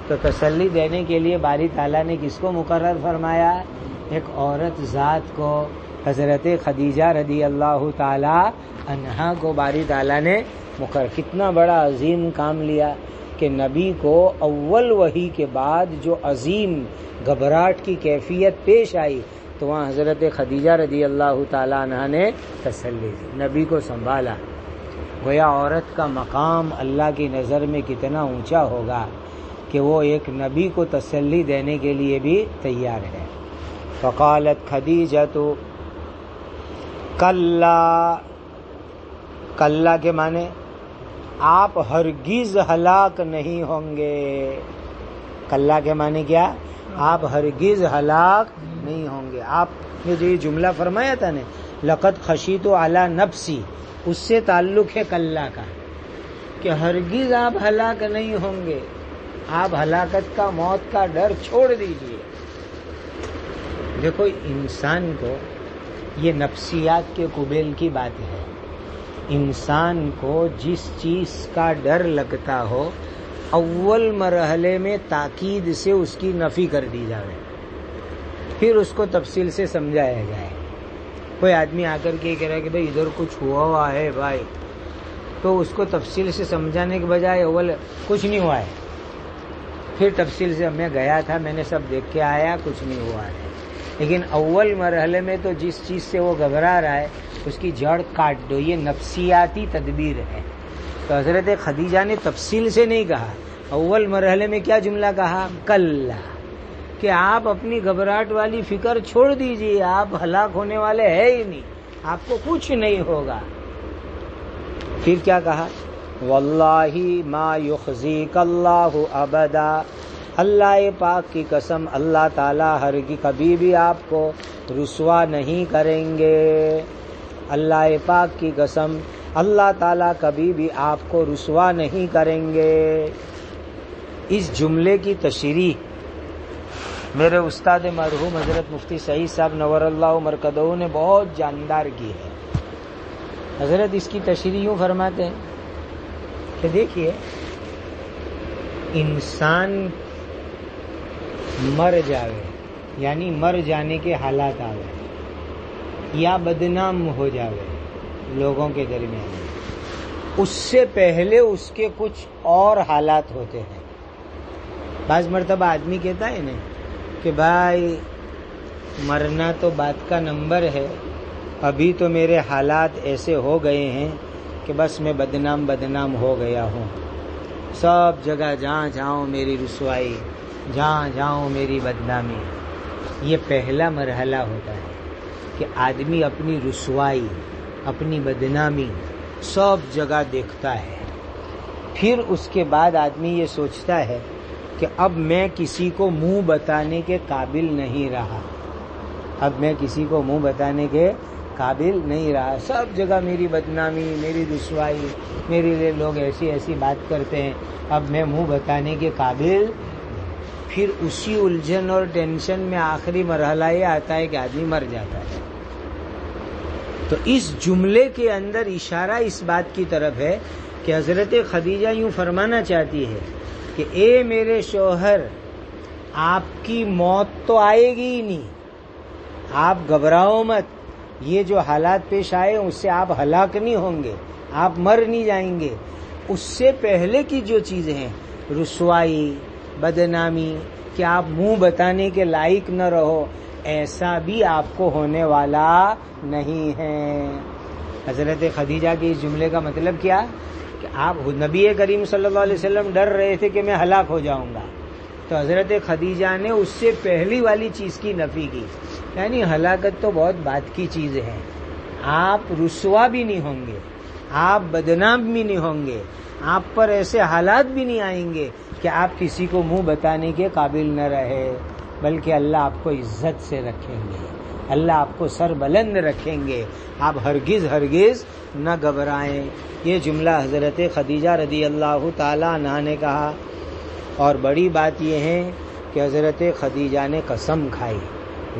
تو تسلی دینے کے لیے باری تعالیٰ نے کس کو مقرر فرمایا؟ ایک عورت ذات کو، حضرت خدیجہ رضی اللہ تعالی عنہا کو باری تعالیٰ نے مقرر. کتنا بڑا عظیم کام لیا کہ نبی کو اول وحی کے بعد جو عظیم گھبراہٹ کی کیفیت پیش آئی تو وہاں حضرت خدیجہ رضی اللہ تعالی عنہا نے تسلی دی، نبی کو سنبھالا. گویا عورت کا مقام اللہ کی نظر میں کتنا اونچا ہوگا کہ وہ ایک نبی کو تسلی دینے کے لیے بھی تیار ہے. فقالت خدیجہ تو کلا کے معنی آپ ہرگز ہلاک نہیں ہوں گے. کلا کے معنی کیا؟ آپ ہرگز ہلاک نہیں ہوں گے. آپ نے جو یہ جملہ فرمایا تھا نا لقد خشیت علی نفسی، اس سے تعلق ہے کلا کا کہ ہرگز آپ ہلاک نہیں ہوں گے. آپ ہلاکت کا، موت کا ڈر چھوڑ دیجئے. دیکھو انسان کو یہ نفسیات کے قبیل کی بات ہے. انسان کو جس چیز کا ڈر لگتا ہو اول مرحلے میں تاکید سے اس کی نفی کر دی جائے، پھر اس کو تفصیل سے سمجھایا جائے. کوئی آدمی آ کر کے کہہ رہا ہے کہ بھائی ادھر کچھ ہوا ہے بھائی، تو اس کو تفصیل سے سمجھانے کے بجائے اول کچھ نہیں ہوا ہے، پھر تفصیل سے میں گیا تھا، میں نے سب دیکھ کے آیا، کچھ نہیں ہوا ہے. لیکن اول مرحلے میں تو جس چیز سے وہ گھبرا رہا ہے اس کی جڑ کاٹ دو. یہ نفسیاتی تدبیر ہے. تو حضرت خدیجہ نے تفصیل سے نہیں کہا، اول مرحلے میں کیا جملہ کہا؟ کلا، کہ آپ اپنی گھبراہٹ والی فکر چھوڑ دیجئے، آپ ہلاک ہونے والے ہیں ہی نہیں، آپ کو کچھ نہیں ہوگا. پھر کیا کہا؟ واللہ ما یخزیک اللہ ابدا، اللہ پاک کی قسم اللہ تعالیٰ ہرگز کبھی بھی آپ کو رسوا نہیں کریں گے. اللہ پاک کی قسم اللہ تعالیٰ کبھی بھی آپ کو رسوا نہیں کریں گے. اس جملے کی تشریح میرے استاد مرحوم حضرت مفتی سعید صاحب نور اللہ مرکزہ نے بہت جاندار کی ہے. حضرت اس کی تشریح یوں فرماتے ہیں کہ دیکھیے انسان مر جاوے یعنی مر جانے کے حالات آوے یا بدنام ہو جاوے لوگوں کے درمیان، اس سے پہلے اس کے کچھ اور حالات ہوتے ہیں. بعض مرتبہ آدمی کہتا ہے نا کہ بھائی مرنا تو بات کا نمبر ہے، ابھی تو میرے حالات ایسے ہو گئے ہیں کہ بس میں بدنام ہو گیا ہوں، سب جگہ جہاں جاؤں میری رسوائی، جہاں جاؤں میری بدنامی. یہ پہلا مرحلہ ہوتا ہے کہ آدمی اپنی رسوائی، اپنی بدنامی سب جگہ دیکھتا ہے. پھر اس کے بعد آدمی یہ سوچتا ہے کہ اب میں کسی کو منہ بتانے کے قابل نہیں رہا، اب میں کسی کو منہ بتانے کے قابل نہیں رہا، سب جگہ میری بدنامی، میری رسوائی، میرے لیے لوگ ایسی ایسی بات کرتے ہیں، اب میں منہ بتانے کے قابل. پھر اسی الجھن اور ٹینشن میں آخری مرحلہ یہ آتا ہے کہ آدمی مر جاتا ہے. تو اس جملے کے اندر اشارہ اس بات کی طرف ہے کہ حضرت خدیجہ یوں فرمانا چاہتی ہے کہ اے میرے شوہر، آپ کی موت تو آئے گی ہی نہیں، آپ گھبراؤ مت. یہ جو حالات پیش آئے اس سے آپ ہلاک نہیں ہوں گے، آپ مر نہیں جائیں گے. اس سے پہلے کی جو چیزیں ہیں، رسوائی، بدنامی، کہ آپ منہ بتانے کے لائق نہ رہو، ایسا بھی آپ کو ہونے والا نہیں ہے. حضرت خدیجہ کے اس جملے کا مطلب کیا کہ آپ نبی کریم صلی اللہ علیہ وسلم ڈر رہے تھے کہ میں ہلاک ہو جاؤں گا، تو حضرت خدیجہ نے اس سے پہلی والی چیز کی نفی کی، یعنی ہلاکت تو بہت بات کی چیز ہے، آپ رسوا بھی نہیں ہوں گے، آپ بدنام بھی نہیں ہوں گے، آپ پر ایسے حالات بھی نہیں آئیں گے کہ آپ کسی کو منہ بتانے کے قابل نہ رہے، بلکہ اللہ آپ کو عزت سے رکھیں گے، اللہ آپ کو سر بلند رکھیں گے، آپ ہرگز نہ گھبرائیں. یہ جملہ حضرت خدیجہ رضی اللہ تعالی عنہا نے کہا. اور بڑی بات یہ ہے کہ حضرت خدیجہ نے قسم کھائی،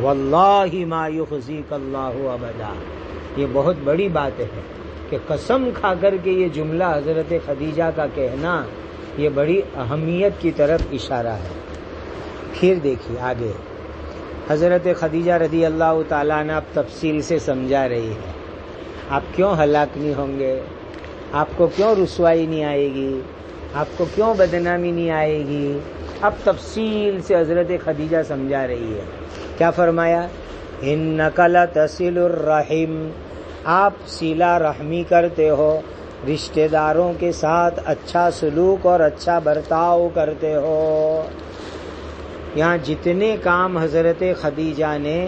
واللہ ما یخزیک اللہ ابدا. یہ بہت بڑی بات ہے کہ قسم کھا کر کے یہ جملہ حضرت خدیجہ کا کہنا، یہ بڑی اہمیت کی طرف اشارہ ہے. پھر دیکھیے آگے حضرت خدیجہ رضی اللہ تعالیٰ عنہ اب تفصیل سے سمجھا رہی ہے. آپ کیوں ہلاک نہیں ہوں گے، آپ کو کیوں رسوائی نہیں آئے گی، آپ کو کیوں بدنامی نہیں آئے گی. اب تفصیل سے حضرت خدیجہ سمجھا رہی ہے. کیا فرمایا؟ انک لتصل الرحم، آپ صلہ رحمی کرتے ہو، رشتہ داروں کے ساتھ اچھا سلوک اور اچھا برتاؤ کرتے ہو. یہاں جتنے کام حضرت خدیجہ نے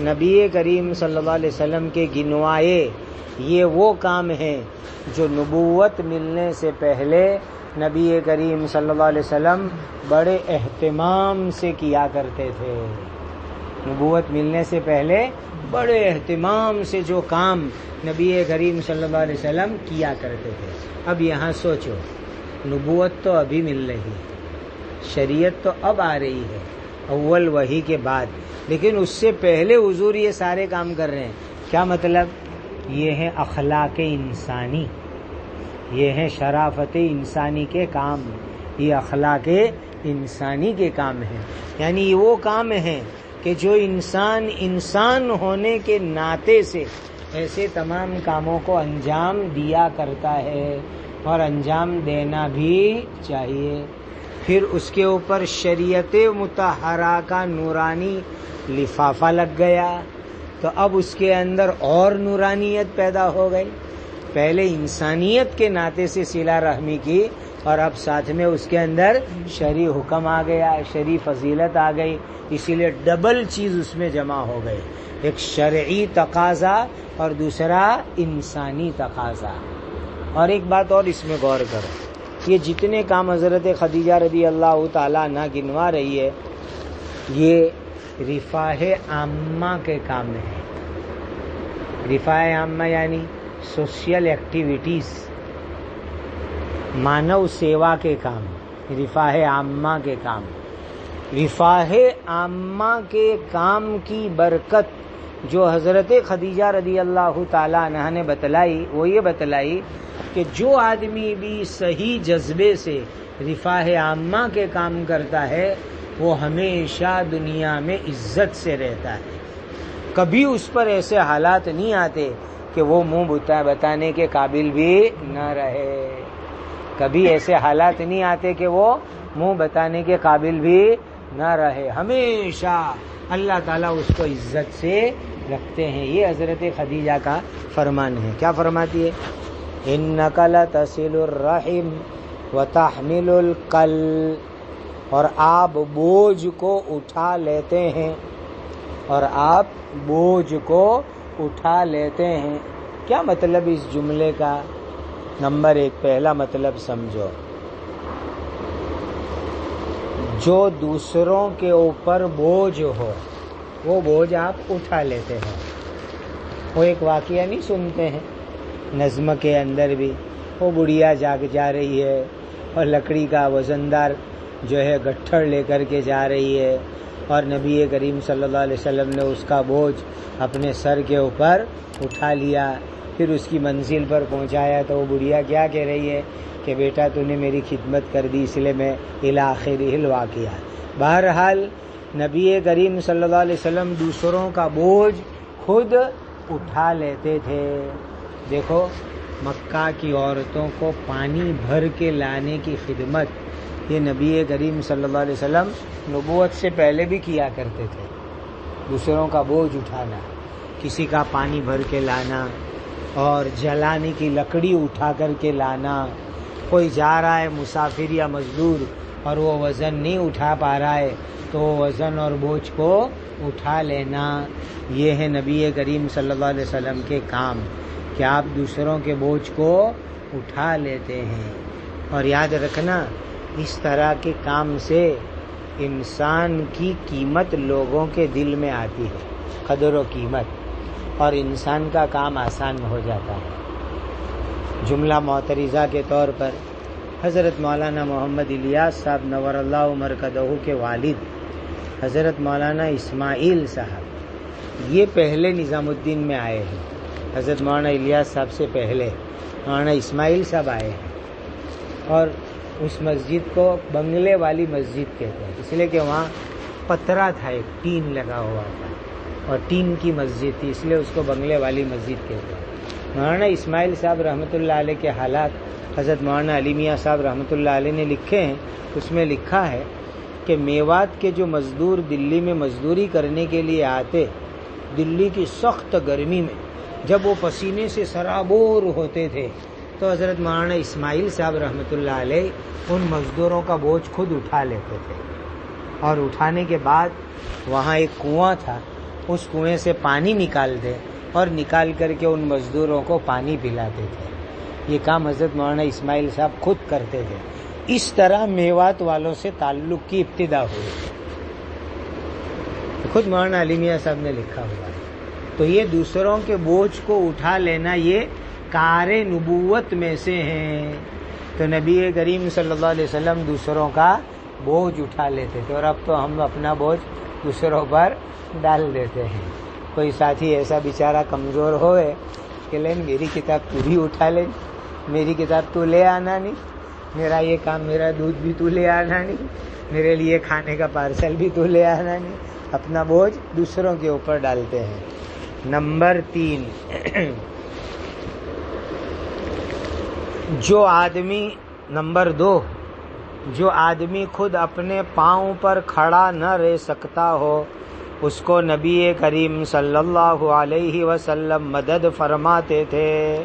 نبی کریم صلی اللہ علیہ وسلم کے گنوائے، یہ وہ کام ہیں جو نبوت ملنے سے پہلے نبی کریم صلی اللہ علیہ وسلم بڑے اہتمام سے کیا کرتے تھے. نبوت ملنے سے پہلے بڑے اہتمام سے جو کام نبی کریم صلی اللہ علیہ وسلم کیا کرتے تھے. اب یہاں سوچو، نبوت تو ابھی مل رہی ہے، شریعت تو اب آ رہی ہے اول وحی کے بعد، لیکن اس سے پہلے حضور یہ سارے کام کر رہے ہیں. کیا مطلب؟ یہ ہے اخلاق انسانی، یہ ہے شرافت انسانی کے کام، یہ اخلاق انسانی کے کام ہیں. یعنی یہ وہ کام ہیں کہ جو انسان ہونے کے ناطے سے ایسے تمام کاموں کو انجام دیا کرتا ہے اور انجام دینا بھی چاہیے. پھر اس کے اوپر شریعت مطہرہ کا نورانی لفافہ لگ گیا، تو اب اس کے اندر اور نورانیت پیدا ہو گئی. پہلے انسانیت کے ناطے سے صلہ رحمی کی، اور اب ساتھ میں اس کے اندر شرعی حکم آ گیا، شرعی فضیلت آ گئی. اسی لیے ڈبل چیز اس میں جمع ہو گئی، ایک شرعی تقاضا اور دوسرا انسانی تقاضا. اور ایک بات اور اس میں غور کرو، یہ جتنے کام حضرت خدیجہ رضی اللہ تعالیٰ عنہ گنوا رہی ہے، یہ رفاہ عامہ کے کام ہیں. رفاہ عامہ یعنی سوشل ایکٹیویٹیز، مانو سیوا کے کام، رفاہ عامہ کے کام. رفاہ عامہ کے کام کی برکت جو حضرت خدیجہ رضی اللہ تعالیٰ عنہ نے بتلائی، وہ یہ بتلائی کہ جو آدمی بھی صحیح جذبے سے رفاہ عامہ کے کام کرتا ہے وہ ہمیشہ دنیا میں عزت سے رہتا ہے. کبھی اس پر ایسے حالات نہیں آتے کہ وہ منہ بتانے کے قابل بھی نہ رہے. کبھی ایسے حالات نہیں آتے کہ وہ منہ بتانے کے قابل بھی نہ رہے. ہمیشہ اللہ تعالیٰ اس کو عزت سے رکھتے ہیں. یہ حضرت خدیجہ کا فرمان ہے. کیا فرماتی ہے؟ انک لتصل الرحم وتحمل الکل، اور آپ بوجھ کو اٹھا لیتے ہیں، اور آپ بوجھ کو اٹھا لیتے ہیں. کیا مطلب اس جملے کا؟ نمبر 1 پہلا مطلب سمجھو، جو دوسروں کے اوپر بوجھ ہو وہ بوجھ آپ اٹھا لیتے ہیں. وہ ایک واقعہ نہیں سنتے ہیں نظم کے اندر بھی، وہ بڑھیا جا رہی ہے اور لکڑی کا وزندار جو ہے گٹھڑ لے کر کے جا رہی ہے، اور نبی کریم صلی اللہ علیہ وسلم نے اس کا بوجھ اپنے سر کے اوپر اٹھا لیا. پھر اس کی منزل پر پہنچایا تو وہ بڑھیا کیا کہہ رہی ہے کہ بیٹا تو نے میری خدمت کر دی، اس لیے میں الی آخرہ الواقعہ. بہرحال نبی کریم صلی اللہ علیہ وسلم دوسروں کا بوجھ خود اٹھا لیتے تھے. دیکھو مکہ کی عورتوں کو پانی بھر کے لانے کی خدمت یہ نبی کریم صلی اللہ علیہ وسلم نبوت سے پہلے بھی کیا کرتے تھے. دوسروں کا بوجھ اٹھانا، کسی کا پانی بھر کے لانا اور جلانے کی لکڑی اٹھا کر کے لانا. کوئی جا رہا ہے مسافر یا مزدور اور وہ وزن نہیں اٹھا پا رہا ہے تو وہ وزن اور بوجھ کو اٹھا لینا. یہ ہے نبی کریم صلی اللہ علیہ وسلم کے کام کہ آپ دوسروں کے بوجھ کو اٹھا لیتے ہیں. اور یاد رکھنا اس طرح کے کام سے انسان کی قیمت لوگوں کے دل میں آتی ہے، قدر و قیمت، اور انسان کا کام آسان ہو جاتا ہے. جملہ معترضہ کے طور پر حضرت مولانا محمد الیاس صاحب نور اللہ مرکزہ کے والد حضرت مولانا اسماعیل صاحب، یہ پہلے نظام الدین میں آئے ہیں. حضرت مولانا الیاس صاحب سے پہلے مولانا اسماعیل صاحب آئے ہیں، اور اس مسجد کو بنگلے والی مسجد کہتے ہیں، اس لیے کہ وہاں پترا تھا، ایک ٹین لگا ہوا تھا اور ٹین کی مسجد تھی، اس لیے اس کو بنگلے والی مسجد کہتے ہیں. مولانا اسماعیل صاحب رحمۃ اللہ علیہ کے حالات حضرت مولانا علی میاں صاحب رحمۃ اللہ علیہ نے لکھے ہیں. اس میں لکھا ہے کہ میوات کے جو مزدور دلی میں مزدوری کرنے کے لیے آتے، دلی کی سخت گرمی میں جب وہ پسینے سے سرابور ہوتے تھے تو حضرت مولانا اسماعیل صاحب رحمۃ اللہ علیہ ان مزدوروں کا بوجھ خود اٹھا لیتے تھے، اور اٹھانے کے بعد وہاں ایک کنواں تھا، اس کنویں سے پانی نکالتے اور نکال کر کے ان مزدوروں کو پانی پلاتے تھے. یہ کام حضرت مولانا اسماعیل صاحب خود کرتے تھے. اس طرح میوات والوں سے تعلق کی ابتدا ہوئی، خود مولانا علی میاں صاحب نے لکھا ہوا ہے. تو یہ دوسروں کے بوجھ کو اٹھا لینا یہ کار نبوت میں سے ہیں. تو نبی کریم صلی اللہ علیہ وسلم دوسروں کا بوجھ اٹھا لیتے تھے، اور اب تو ہم اپنا بوجھ دوسروں پر ڈال دیتے ہیں. کوئی ساتھی ایسا بیچارہ کمزور ہوئے کہ لین میری کتاب تو بھی اٹھا لے، میری کتاب تو لے آنا نہیں، میرا یہ کام، میرا دودھ بھی تو لے آنا نہیں، میرے لیے کھانے کا پارسل بھی تو لے آنا نہیں. اپنا بوجھ دوسروں کے اوپر ڈالتے ہیں. نمبر 3، نمبر 2، جو آدمی خود اپنے پاؤں پر کھڑا نہ رہ سکتا ہو اس کو نبی کریم صلی اللہ علیہ وسلم مدد فرماتے تھے.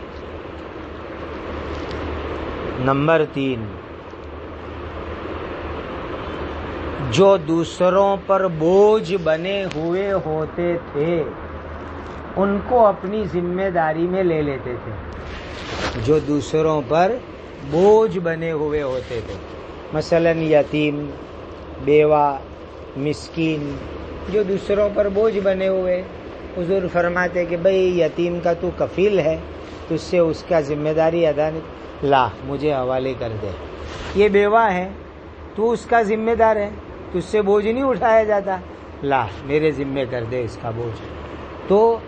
نمبر 3، جو دوسروں پر بوجھ بنے ہوئے ہوتے تھے ان کو اپنی ذمہ داری میں لے لیتے تھے. جو دوسروں پر بوجھ بنے ہوئے ہوتے تھے، مثلا یتیم، بیوہ، مسکین، جو دوسروں پر بوجھ بنے ہوئے، حضور فرماتے کہ بھئی یتیم کا تو کفیل ہے، تو اس سے اس کا ذمہ داری ادا نہیں، لا مجھے حوالے کر دے. یہ بیوہ ہے، تو اس کا ذمہ دار ہے، تو اس سے بوجھ نہیں اٹھایا جاتا، لا میرے ذمہ کر دے اس کا بوجھ. تو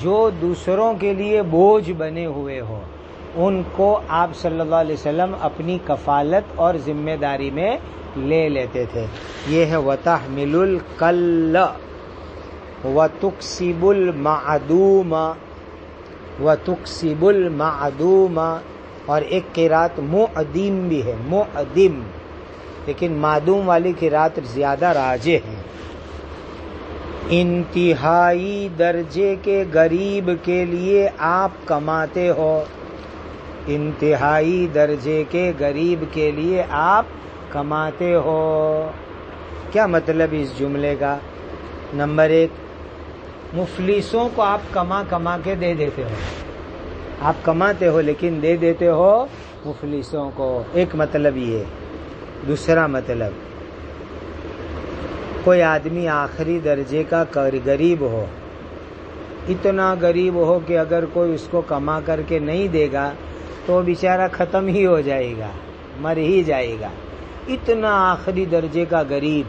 جو دوسروں کے لیے بوجھ بنے ہوئے ہو ان کو آپ صلی اللہ علیہ وسلم اپنی کفالت اور ذمہ داری میں لے لیتے تھے. یہ ہے وَتَحْمِلُ الْقَلَّ وَتُكْسِبُ الْمَعْدُومَ وَتُكْسِبُ الْمَعْدُومَ، اور ایک قرات مؤدم بھی ہے، مؤدم، لیکن معدوم والی قرات زیادہ راجح ہے. انتہائی درجے کے غریب کے لیے آپ کماتے ہو، انتہائی درجے کے غریب کے لیے آپ کماتے ہو. کیا مطلب اس جملے کا؟ نمبر 1، مفلسوں کو آپ کما کے دے دیتے ہو. آپ کماتے ہو لیکن دے دیتے ہو مفلسوں کو، ایک مطلب یہ. دوسرا مطلب، کوئی آدمی آخری درجے کا غریب ہو، اتنا غریب ہو کہ اگر کوئی اس کو کما کر کے نہیں دے گا تو وہ بیچارہ ختم ہی ہو جائے گا، مر ہی جائے گا. اتنا آخری درجے کا غریب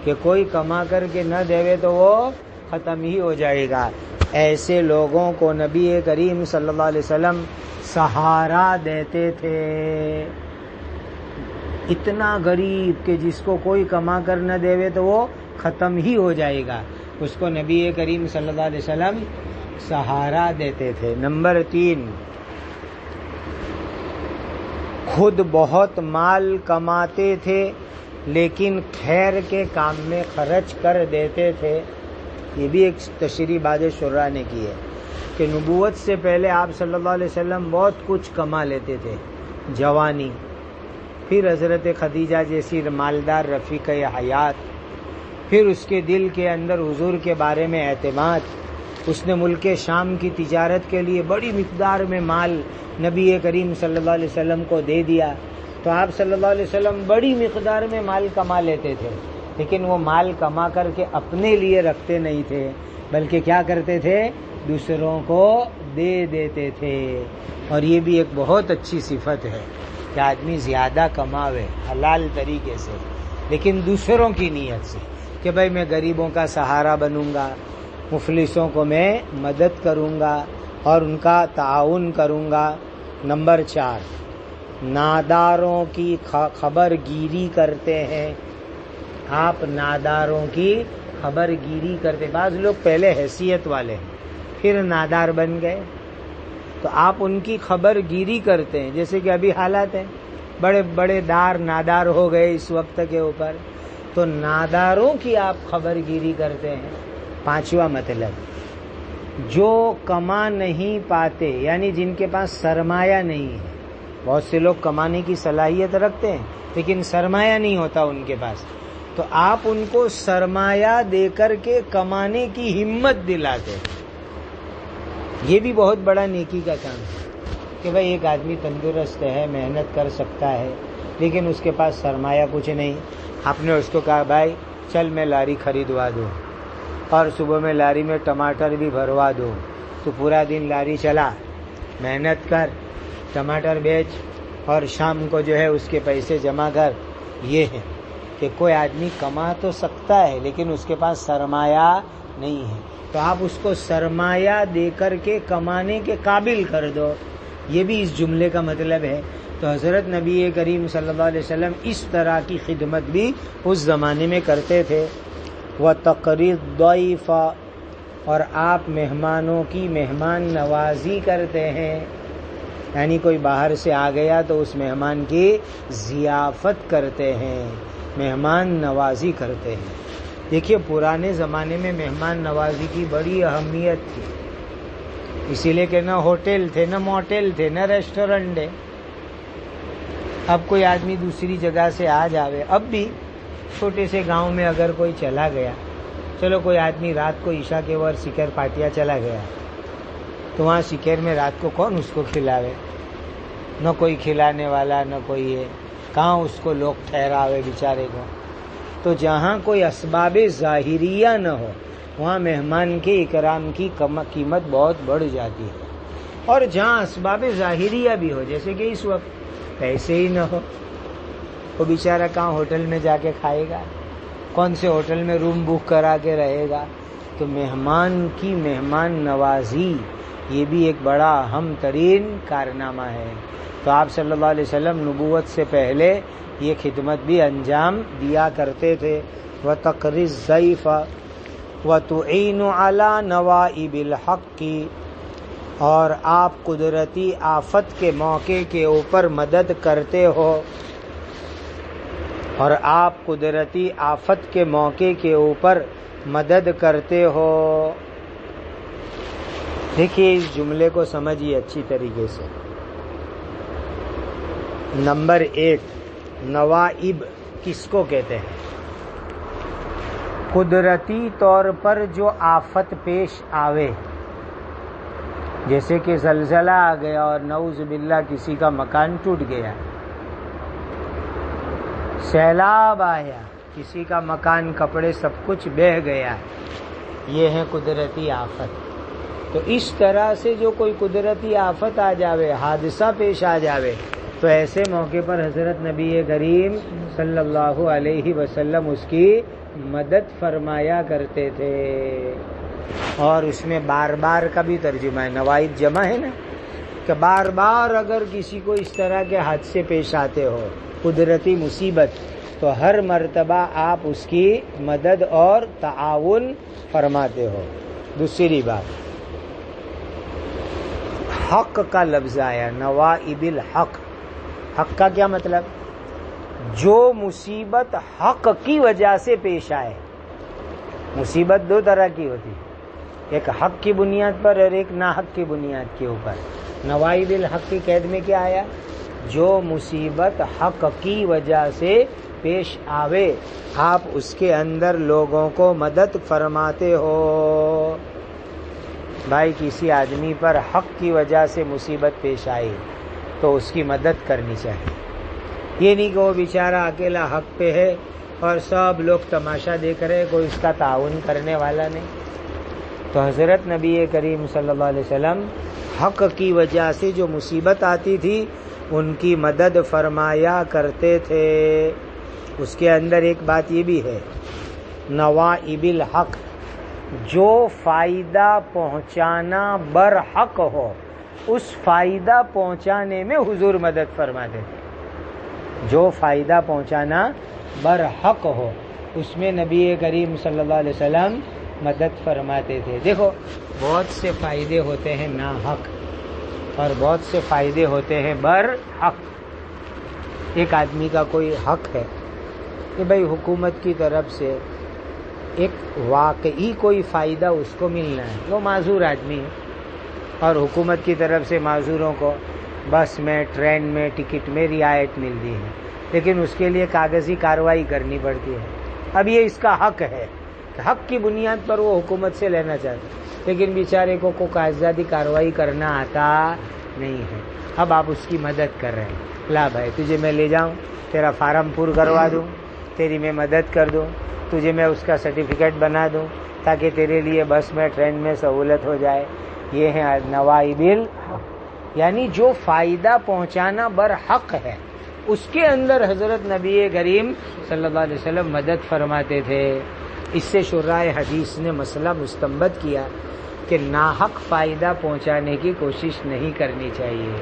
کہ کوئی کما کر کے نہ دے تو وہ ختم ہی ہو جائے گا. ایسے لوگوں کو نبی کریم صلی اللہ علیہ وسلم سہارا دیتے تھے. اتنا غریب کہ جس کو کوئی کما کر نہ دے تو وہ ختم ہی ہو جائے گا، اس کو نبی کریم صلی اللہ علیہ وسلم سہارا دیتے تھے. نمبر 3، خود بہت مال کماتے تھے لیکن خیر کے کام میں خرچ کر دیتے تھے. یہ بھی ایک تشریح بعد شرح نے کی ہے کہ نبوت سے پہلے آپ صلی اللہ علیہ وسلم بہت کچھ کما لیتے تھے. جوانی، پھر حضرت خدیجہ جیسی مالدار رفیقہ حیات، پھر اس کے دل کے اندر حضور کے بارے میں اعتماد. اس نے ملک شام کی تجارت کے لیے بڑی مقدار میں مال نبی کریم صلی اللہ علیہ وسلم کو دے دیا. تو آپ صلی اللہ علیہ وسلم بڑی مقدار میں مال کما لیتے تھے، لیکن وہ مال کما کر کے اپنے لیے رکھتے نہیں تھے، بلکہ کیا کرتے تھے؟ دوسروں کو دے دیتے تھے. اور یہ بھی ایک بہت اچھی صفت ہے کہ آدمی زیادہ کماوے حلال طریقے سے، لیکن دوسروں کی نیت سے، کہ بھائی میں غریبوں کا سہارا بنوں گا، مفلسوں کو میں مدد کروں گا اور ان کا تعاون کروں گا۔ نمبر 4، ناداروں کی خبر گیری کرتے ہیں۔ آپ ناداروں کی خبر گیری کرتے، بعض لوگ پہلے حیثیت والے ہیں پھر نادار بن گئے، تو آپ ان کی خبر گیری کرتے ہیں، جیسے کہ ابھی حالات ہیں، بڑے بڑے دار نادار ہو گئے اس وقت کے اوپر، تو ناداروں کی آپ خبر گیری کرتے ہیں۔ 5واں مطلب، جو کما نہیں پاتے، یعنی جن کے پاس سرمایہ نہیں ہے۔ بہت سے لوگ کمانے کی صلاحیت رکھتے ہیں لیکن سرمایہ نہیں ہوتا ان کے پاس، تو آپ ان کو سرمایہ دے کر کے کمانے کی ہمت دلاتے ہیں۔ یہ بھی بہت بڑا نیکی کا کام ہے کہ بھائی ایک آدمی تندرست ہے، محنت کر سکتا ہے، لیکن اس کے پاس سرمایہ کچھ نہیں۔ آپ نے اس کو کہا بھائی چل میں لاری خریدوا دوں اور صبح میں لاری میں ٹماٹر بھی بھروا دوں، تو پورا دن لاری چلا، محنت کر، ٹماٹر بیچ اور شام کو جو ہے اس کے پیسے جمع کر۔ یہ ہے کہ کوئی آدمی کما تو سکتا ہے لیکن اس کے پاس سرمایہ نہیں ہے، تو آپ اس کو سرمایہ دے کر کے کمانے کے قابل کر دو۔ یہ بھی اس جملے کا مطلب ہے۔ تو حضرت نبی کریم صلی اللہ علیہ وسلم اس طرح کی خدمت بھی اس زمانے میں کرتے تھے۔ وَتَقْرِي الضَّيْفَ، اور آپ مہمانوں کی مہمان نوازی کرتے ہیں، یعنی کوئی باہر سے آ گیا تو اس مہمان کی ضیافت کرتے ہیں، مہمان نوازی کرتے ہیں۔ دیکھیے پرانے زمانے میں مہمان نوازی کی بڑی اہمیت تھی، اسی لیے کہ نہ ہوٹل تھے، نہ موٹل تھے، نہ ریسٹورنٹ ہے۔ اب کوئی آدمی دوسری جگہ سے آ جاوے، اب بھی چھوٹے سے گاؤں میں اگر کوئی چلا گیا، چلو کوئی آدمی رات کو عشاء کے وقت سکر پاٹیا چلا گیا، تو وہاں سکر میں رات کو کون اس کو کھلاوے؟ نہ کوئی کھلانے والا، نہ کوئی ہے، کہاں اس کو لوگ ٹھہراوے بیچارے کو؟ تو جہاں کوئی اسباب ظاہریہ نہ ہو وہاں مہمان کے اکرام کی قیمت بہت بڑھ جاتی ہے، اور جہاں اسباب ظاہریہ بھی ہو، جیسے کہ اس وقت پیسے ہی نہ ہو، وہ بیچارہ کہاں ہوٹل میں جا کے کھائے گا، کون سے ہوٹل میں روم بک کرا کے رہے گا؟ تو مہمان کی مہمان نوازی یہ بھی ایک بڑا اہم ترین کارنامہ ہے۔ تو آپ صلی اللہ علیہ وسلم نبوت سے پہلے یہ خدمت بھی انجام دیا کرتے تھے۔ وَتَقْرِي الضَّيْفَ وَتُعِينُ عَلَى نَوَائِبِ الْحَقِّ، اور آپ قدرتی آفت کے موقع کے اوپر مدد کرتے ہو، اور آپ قدرتی آفت کے موقع کے اوپر مدد کرتے ہو۔ دیکھیے اس جملے کو سمجھیے اچھی طریقے سے۔ نمبر 1، نوائب کس کو کہتے ہیں؟ قدرتی طور پر جو آفت پیش آوے، جیسے کہ زلزلہ آ گیا اور نعوذ باللہ کسی کا مکان ٹوٹ گیا، سیلاب آیا، کسی کا مکان کپڑے سب کچھ بہہ گیا، یہ ہے قدرتی آفت۔ تو اس طرح سے جو کوئی قدرتی آفت آ جاوے، حادثہ پیش آ جاوے، تو ایسے موقع پر حضرت نبی کریم صلی اللہ علیہ وسلم اس کی مدد فرمایا کرتے تھے۔ اور اس میں بار بار کا بھی ترجمہ ہے، نوائب جمع ہے نا، کہ بار بار اگر کسی کو اس طرح کے حادثے پیش آتے ہو، قدرتی مصیبت، تو ہر مرتبہ آپ اس کی مدد اور تعاون فرماتے ہو۔ دوسری بات، حق کا لفظ آیا، نوائب الحق۔ حق کا کیا مطلب؟ جو مصیبت حق کی وجہ سے پیش آئے۔ مصیبت دو طرح کی ہوتی ہے، ایک حق کی بنیاد پر اور ایک ناحق کی بنیاد کے اوپر۔ نوائب الحق کی قید میں کیا آیا؟ جو مصیبت حق کی وجہ سے پیش آوے، آپ اس کے اندر لوگوں کو مدد فرماتے ہو۔ بھائی کسی آدمی پر حق کی وجہ سے مصیبت پیش آئی تو اس کی مدد کرنی چاہیے۔ یہ نہیں کہ وہ بیچارہ اکیلا حق پہ ہے اور سب لوگ تماشا دیکھ رہے، کوئی اس کا تعاون کرنے والا نہیں۔ تو حضرت نبی کریم صلی اللہ علیہ وسلم حق کی وجہ سے جو مصیبت آتی تھی ان کی مدد فرمایا کرتے تھے۔ اس کے اندر ایک بات یہ بھی ہے نوائب الحق، جو فائدہ پہنچانا برحق ہو اس فائدہ پہنچانے میں حضور مدد فرماتے تھے. جو فائدہ پہنچانا برحق ہو اس میں نبی کریم صلی اللہ علیہ وسلم مدد فرماتے تھے. دیکھو بہت سے فائدے ہوتے ہیں ناحق اور بہت سے فائدے ہوتے ہیں برحق. ایک آدمی کا کوئی حق ہے کہ بھئی حکومت کی طرف سے ایک واقعی کوئی فائدہ اس کو ملنا ہے، وہ معذور آدمی ہے اور حکومت کی طرف سے معذوروں کو بس میں، ٹرین میں، ٹکٹ میں رعایت ملتی ہے، لیکن اس کے لیے کاغذی کارروائی کرنی پڑتی ہے. اب یہ اس کا حق ہے، حق کی بنیاد پر وہ حکومت سے لینا چاہتے ہیں، لیکن بیچارے کو کاغذاتی کارروائی کرنا آتا نہیں ہے. اب آپ اس کی مدد کر رہے ہیں. لا بھائی تجھے میں لے جاؤں، تیرا فارم پور کروا دوں، تیری میں مدد کر دوں، تجھے میں اس کا سرٹیفکیٹ بنا دوں تاکہ تیرے لیے بس میں، ٹرین میں سہولت ہو جائے. یہ ہے نوائب الحق، یعنی جو فائدہ پہنچانا برحق ہے اس کے اندر حضرت نبی کریم صلی اللہ علیہ وسلم مدد فرماتے تھے. اس سے شراح حدیث نے مسئلہ مستنبط کیا کہ ناحق فائدہ پہنچانے کی کوشش نہیں کرنی چاہیے.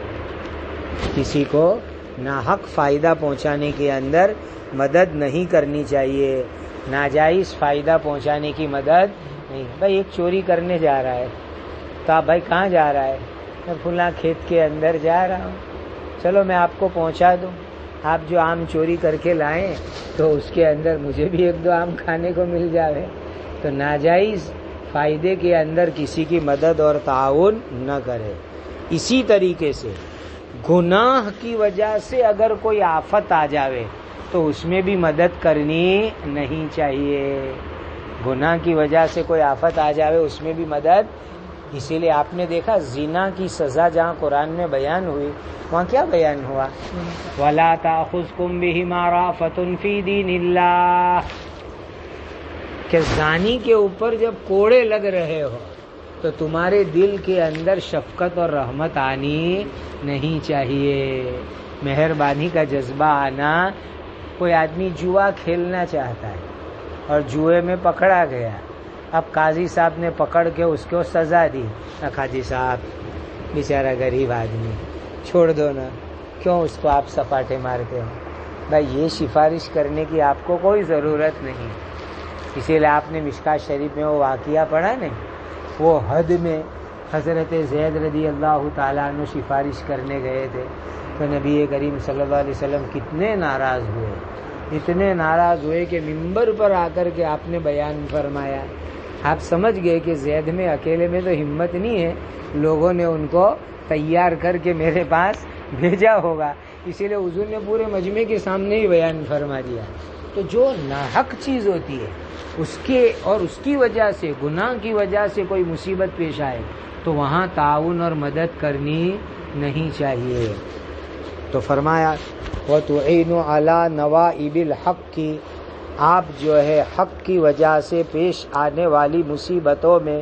کسی کو ناحق فائدہ پہنچانے کے اندر مدد نہیں کرنی چاہیے. ناجائز فائدہ پہنچانے کی مدد نہیں. بھائی ایک چوری کرنے جا رہا ہے تو آپ بھائی کہاں جا رہا ہے؟ میں فلاں کھیت کے اندر جا رہا ہوں، چلو میں آپ کو پہنچا دوں. آپ جو آم چوری کر کے لائیں تو اس کے اندر مجھے بھی ایک دو آم کھانے کو مل جاوے. تو ناجائز فائدے کے اندر کسی کی مدد اور تعاون نہ کرے. اسی طریقے سے گناہ کی وجہ سے اگر کوئی آفت آ جاوے تو اس میں بھی مدد کرنی نہیں چاہیے. گناہ کی وجہ سے کوئی آفت آ جاوے اس میں بھی مدد. اسی لیے آپ نے دیکھا زنا کی سزا جہاں قرآن میں بیان ہوئی وہاں کیا بیان ہوا؟ وَلَا تَأْخُذْكُمْ بِهِمَا رَأْفَةٌ فِي دِينِ اللَّهِ، کہ زانی کے اوپر جب کوڑے لگ رہے ہو تو تمہارے دل کے اندر شفقت اور رحمت آنی نہیں چاہیے، مہربانی کا جذبہ آنا. کوئی آدمی جوا کھیلنا چاہتا ہے اور جوئے میں پکڑا گیا، اب قاضی صاحب نے پکڑ کے اس کو سزا دی. قاضی صاحب بیچارہ غریب آدمی چھوڑ دو نا، کیوں اس کو آپ سپاٹے مارتے ہو؟ بھائی یہ سفارش کرنے کی آپ کو کوئی ضرورت نہیں. اسی لیے آپ نے مشکات شریف میں وہ واقعہ پڑھا نہیں، وہ حد میں حضرت زید رضی اللہ تعالیٰ عنہ سفارش کرنے گئے تھے تو نبی کریم صلی اللہ علیہ وسلم کتنے ناراض ہوئے، اتنے ناراض ہوئے کہ منبر پر آ کر کے آپ نے بیان فرمایا. آپ سمجھ گئے کہ زید میں اکیلے میں تو ہمت نہیں ہے، لوگوں نے ان کو تیار کر کے میرے پاس بھیجا ہوگا، اسی لیے حضور نے پورے مجمع کے سامنے ہی بیان فرما دیا. تو جو ناحق چیز ہوتی ہے اس کے اور اس کی وجہ سے، گناہ کی وجہ سے کوئی مصیبت پیش آئے تو وہاں تعاون اور مدد کرنی نہیں چاہیے. تو فرمایا وَتُعِينُ عَلَى نَوَائِبِ الْحَقِّ، کی آپ جو ہے حق کی وجہ سے پیش آنے والی مصیبتوں میں،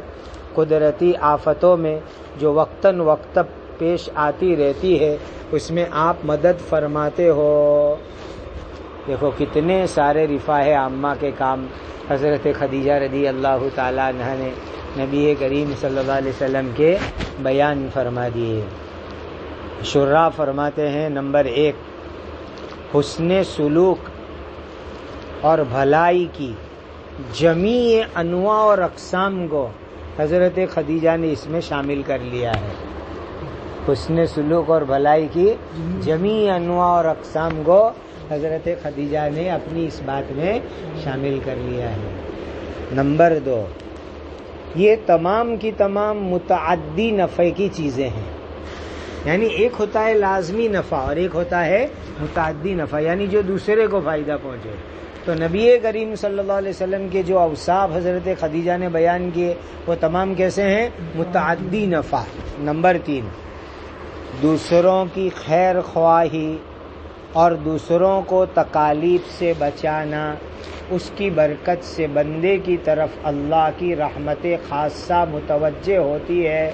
قدرتی آفتوں میں جو وقتاً وقت پیش آتی رہتی ہے اس میں آپ مدد فرماتے ہو. دیکھو کتنے سارے رفاہ عامہ کے کام حضرت خدیجہ رضی اللہ تعالیٰ عنہ نے نبی کریم صلی اللہ علیہ وسلم کے بیان فرما دیے. شراح فرماتے ہیں نمبر 1، حسن سلوک اور بھلائی کی جمیع انواع اور اقسام کو حضرت خدیجہ نے اس میں شامل کر لیا ہے. حسن سلوک اور بھلائی کی جمیع انواع اور اقسام کو حضرت خدیجہ نے اپنی اس بات میں شامل کر لیا ہے. نمبر 2، یہ تمام کی تمام متعدی نفع کی چیزیں ہیں، یعنی ایک ہوتا ہے لازمی نفع اور ایک ہوتا ہے متعدی نفع، یعنی جو دوسرے کو فائدہ پہنچے. تو نبی کریم صلی اللہ علیہ وسلم کے جو اوصاف حضرت خدیجہ نے بیان کیے وہ تمام کیسے ہیں؟ متعدی نفع. نمبر 3، دوسروں کی خیر خواہی اور دوسروں کو تکالیف سے بچانا، اس کی برکت سے بندے کی طرف اللہ کی رحمت خاصہ متوجہ ہوتی ہے.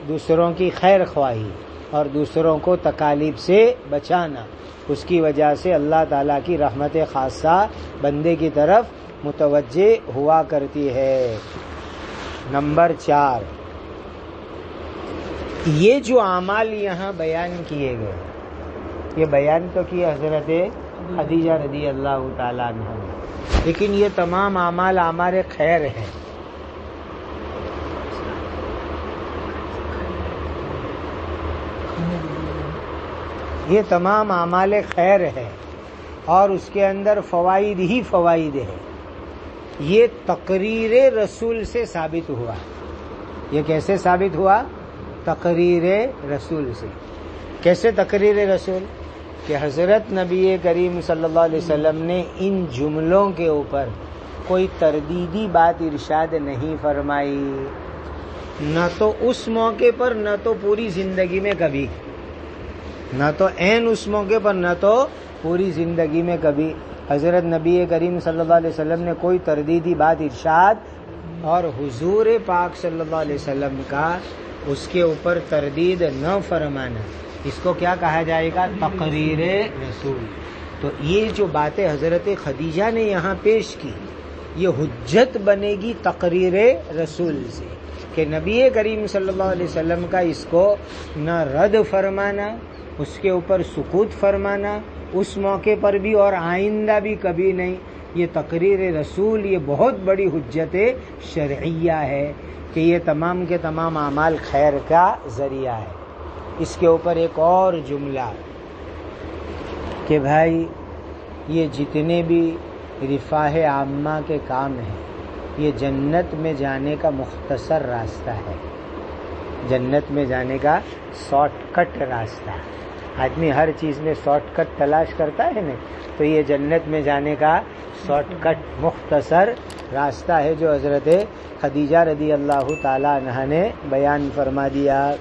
دوسروں کی خیر خواہی اور دوسروں کو تکالیف سے بچانا، اس کی وجہ سے اللہ تعالیٰ کی رحمت خاصہ بندے کی طرف متوجہ ہوا کرتی ہے۔ نمبر 4، یہ جو اعمال یہاں بیان کیے گئے، یہ بیان تو کیا حضرت خدیجہ رضی اللہ تعالیٰ عنہ نے، لیکن یہ تمام اعمال اعمال خیر ہیں۔ یہ تمام اعمال خیر ہے اور اس کے اندر فوائد ہی فوائد ہے۔ یہ تقریر رسول سے ثابت ہوا۔ یہ کیسے ثابت ہوا؟ تقریر رسول سے۔ کیسے تقریر رسول؟ کہ حضرت نبی کریم صلی اللہ علیہ وسلم نے ان جملوں کے اوپر کوئی تردیدی بات ارشاد نہیں فرمائی، نہ تو اس موقع پر نہ تو پوری زندگی میں کبھی، نہ تو عین اس موقع پر نہ تو پوری زندگی میں کبھی حضرت نبی کریم صلی اللہ علیہ وسلم نے کوئی تردیدی بات ارشاد، اور حضور پاک صلی اللہ علیہ وسلم کا اس کے اوپر تردید نہ فرمانا، اس کو کیا کہا جائے گا؟ تقریر رسول۔ تو یہ جو باتیں حضرت خدیجہ نے یہاں پیش کی، یہ حجت بنے گی تقریر رسول سے، کہ نبی کریم صلی اللہ علیہ وسلم کا اس کو نہ رد فرمانا، اس کے اوپر سکوت فرمانا اس موقع پر بھی اور آئندہ بھی کبھی نہیں۔ یہ تقریر رسول یہ بہت بڑی حجت شرعیہ ہے کہ یہ تمام کے تمام اعمال خیر کا ذریعہ ہے۔ اس کے اوپر ایک اور جملہ کہ بھائی یہ جتنے بھی رفاہ عامہ کے کام ہیں، یہ جنت میں جانے کا مختصر راستہ ہے، جنت میں جانے کا شارٹ کٹ راستہ ہے۔ آدمی ہر چیز میں شارٹ کٹ تلاش کرتا ہے نا، تو یہ جنت میں جانے کا شارٹ کٹ مختصر راستہ ہے جو حضرت خدیجہ رضی اللہ تعالی عنہا نے بیان فرما دیا۔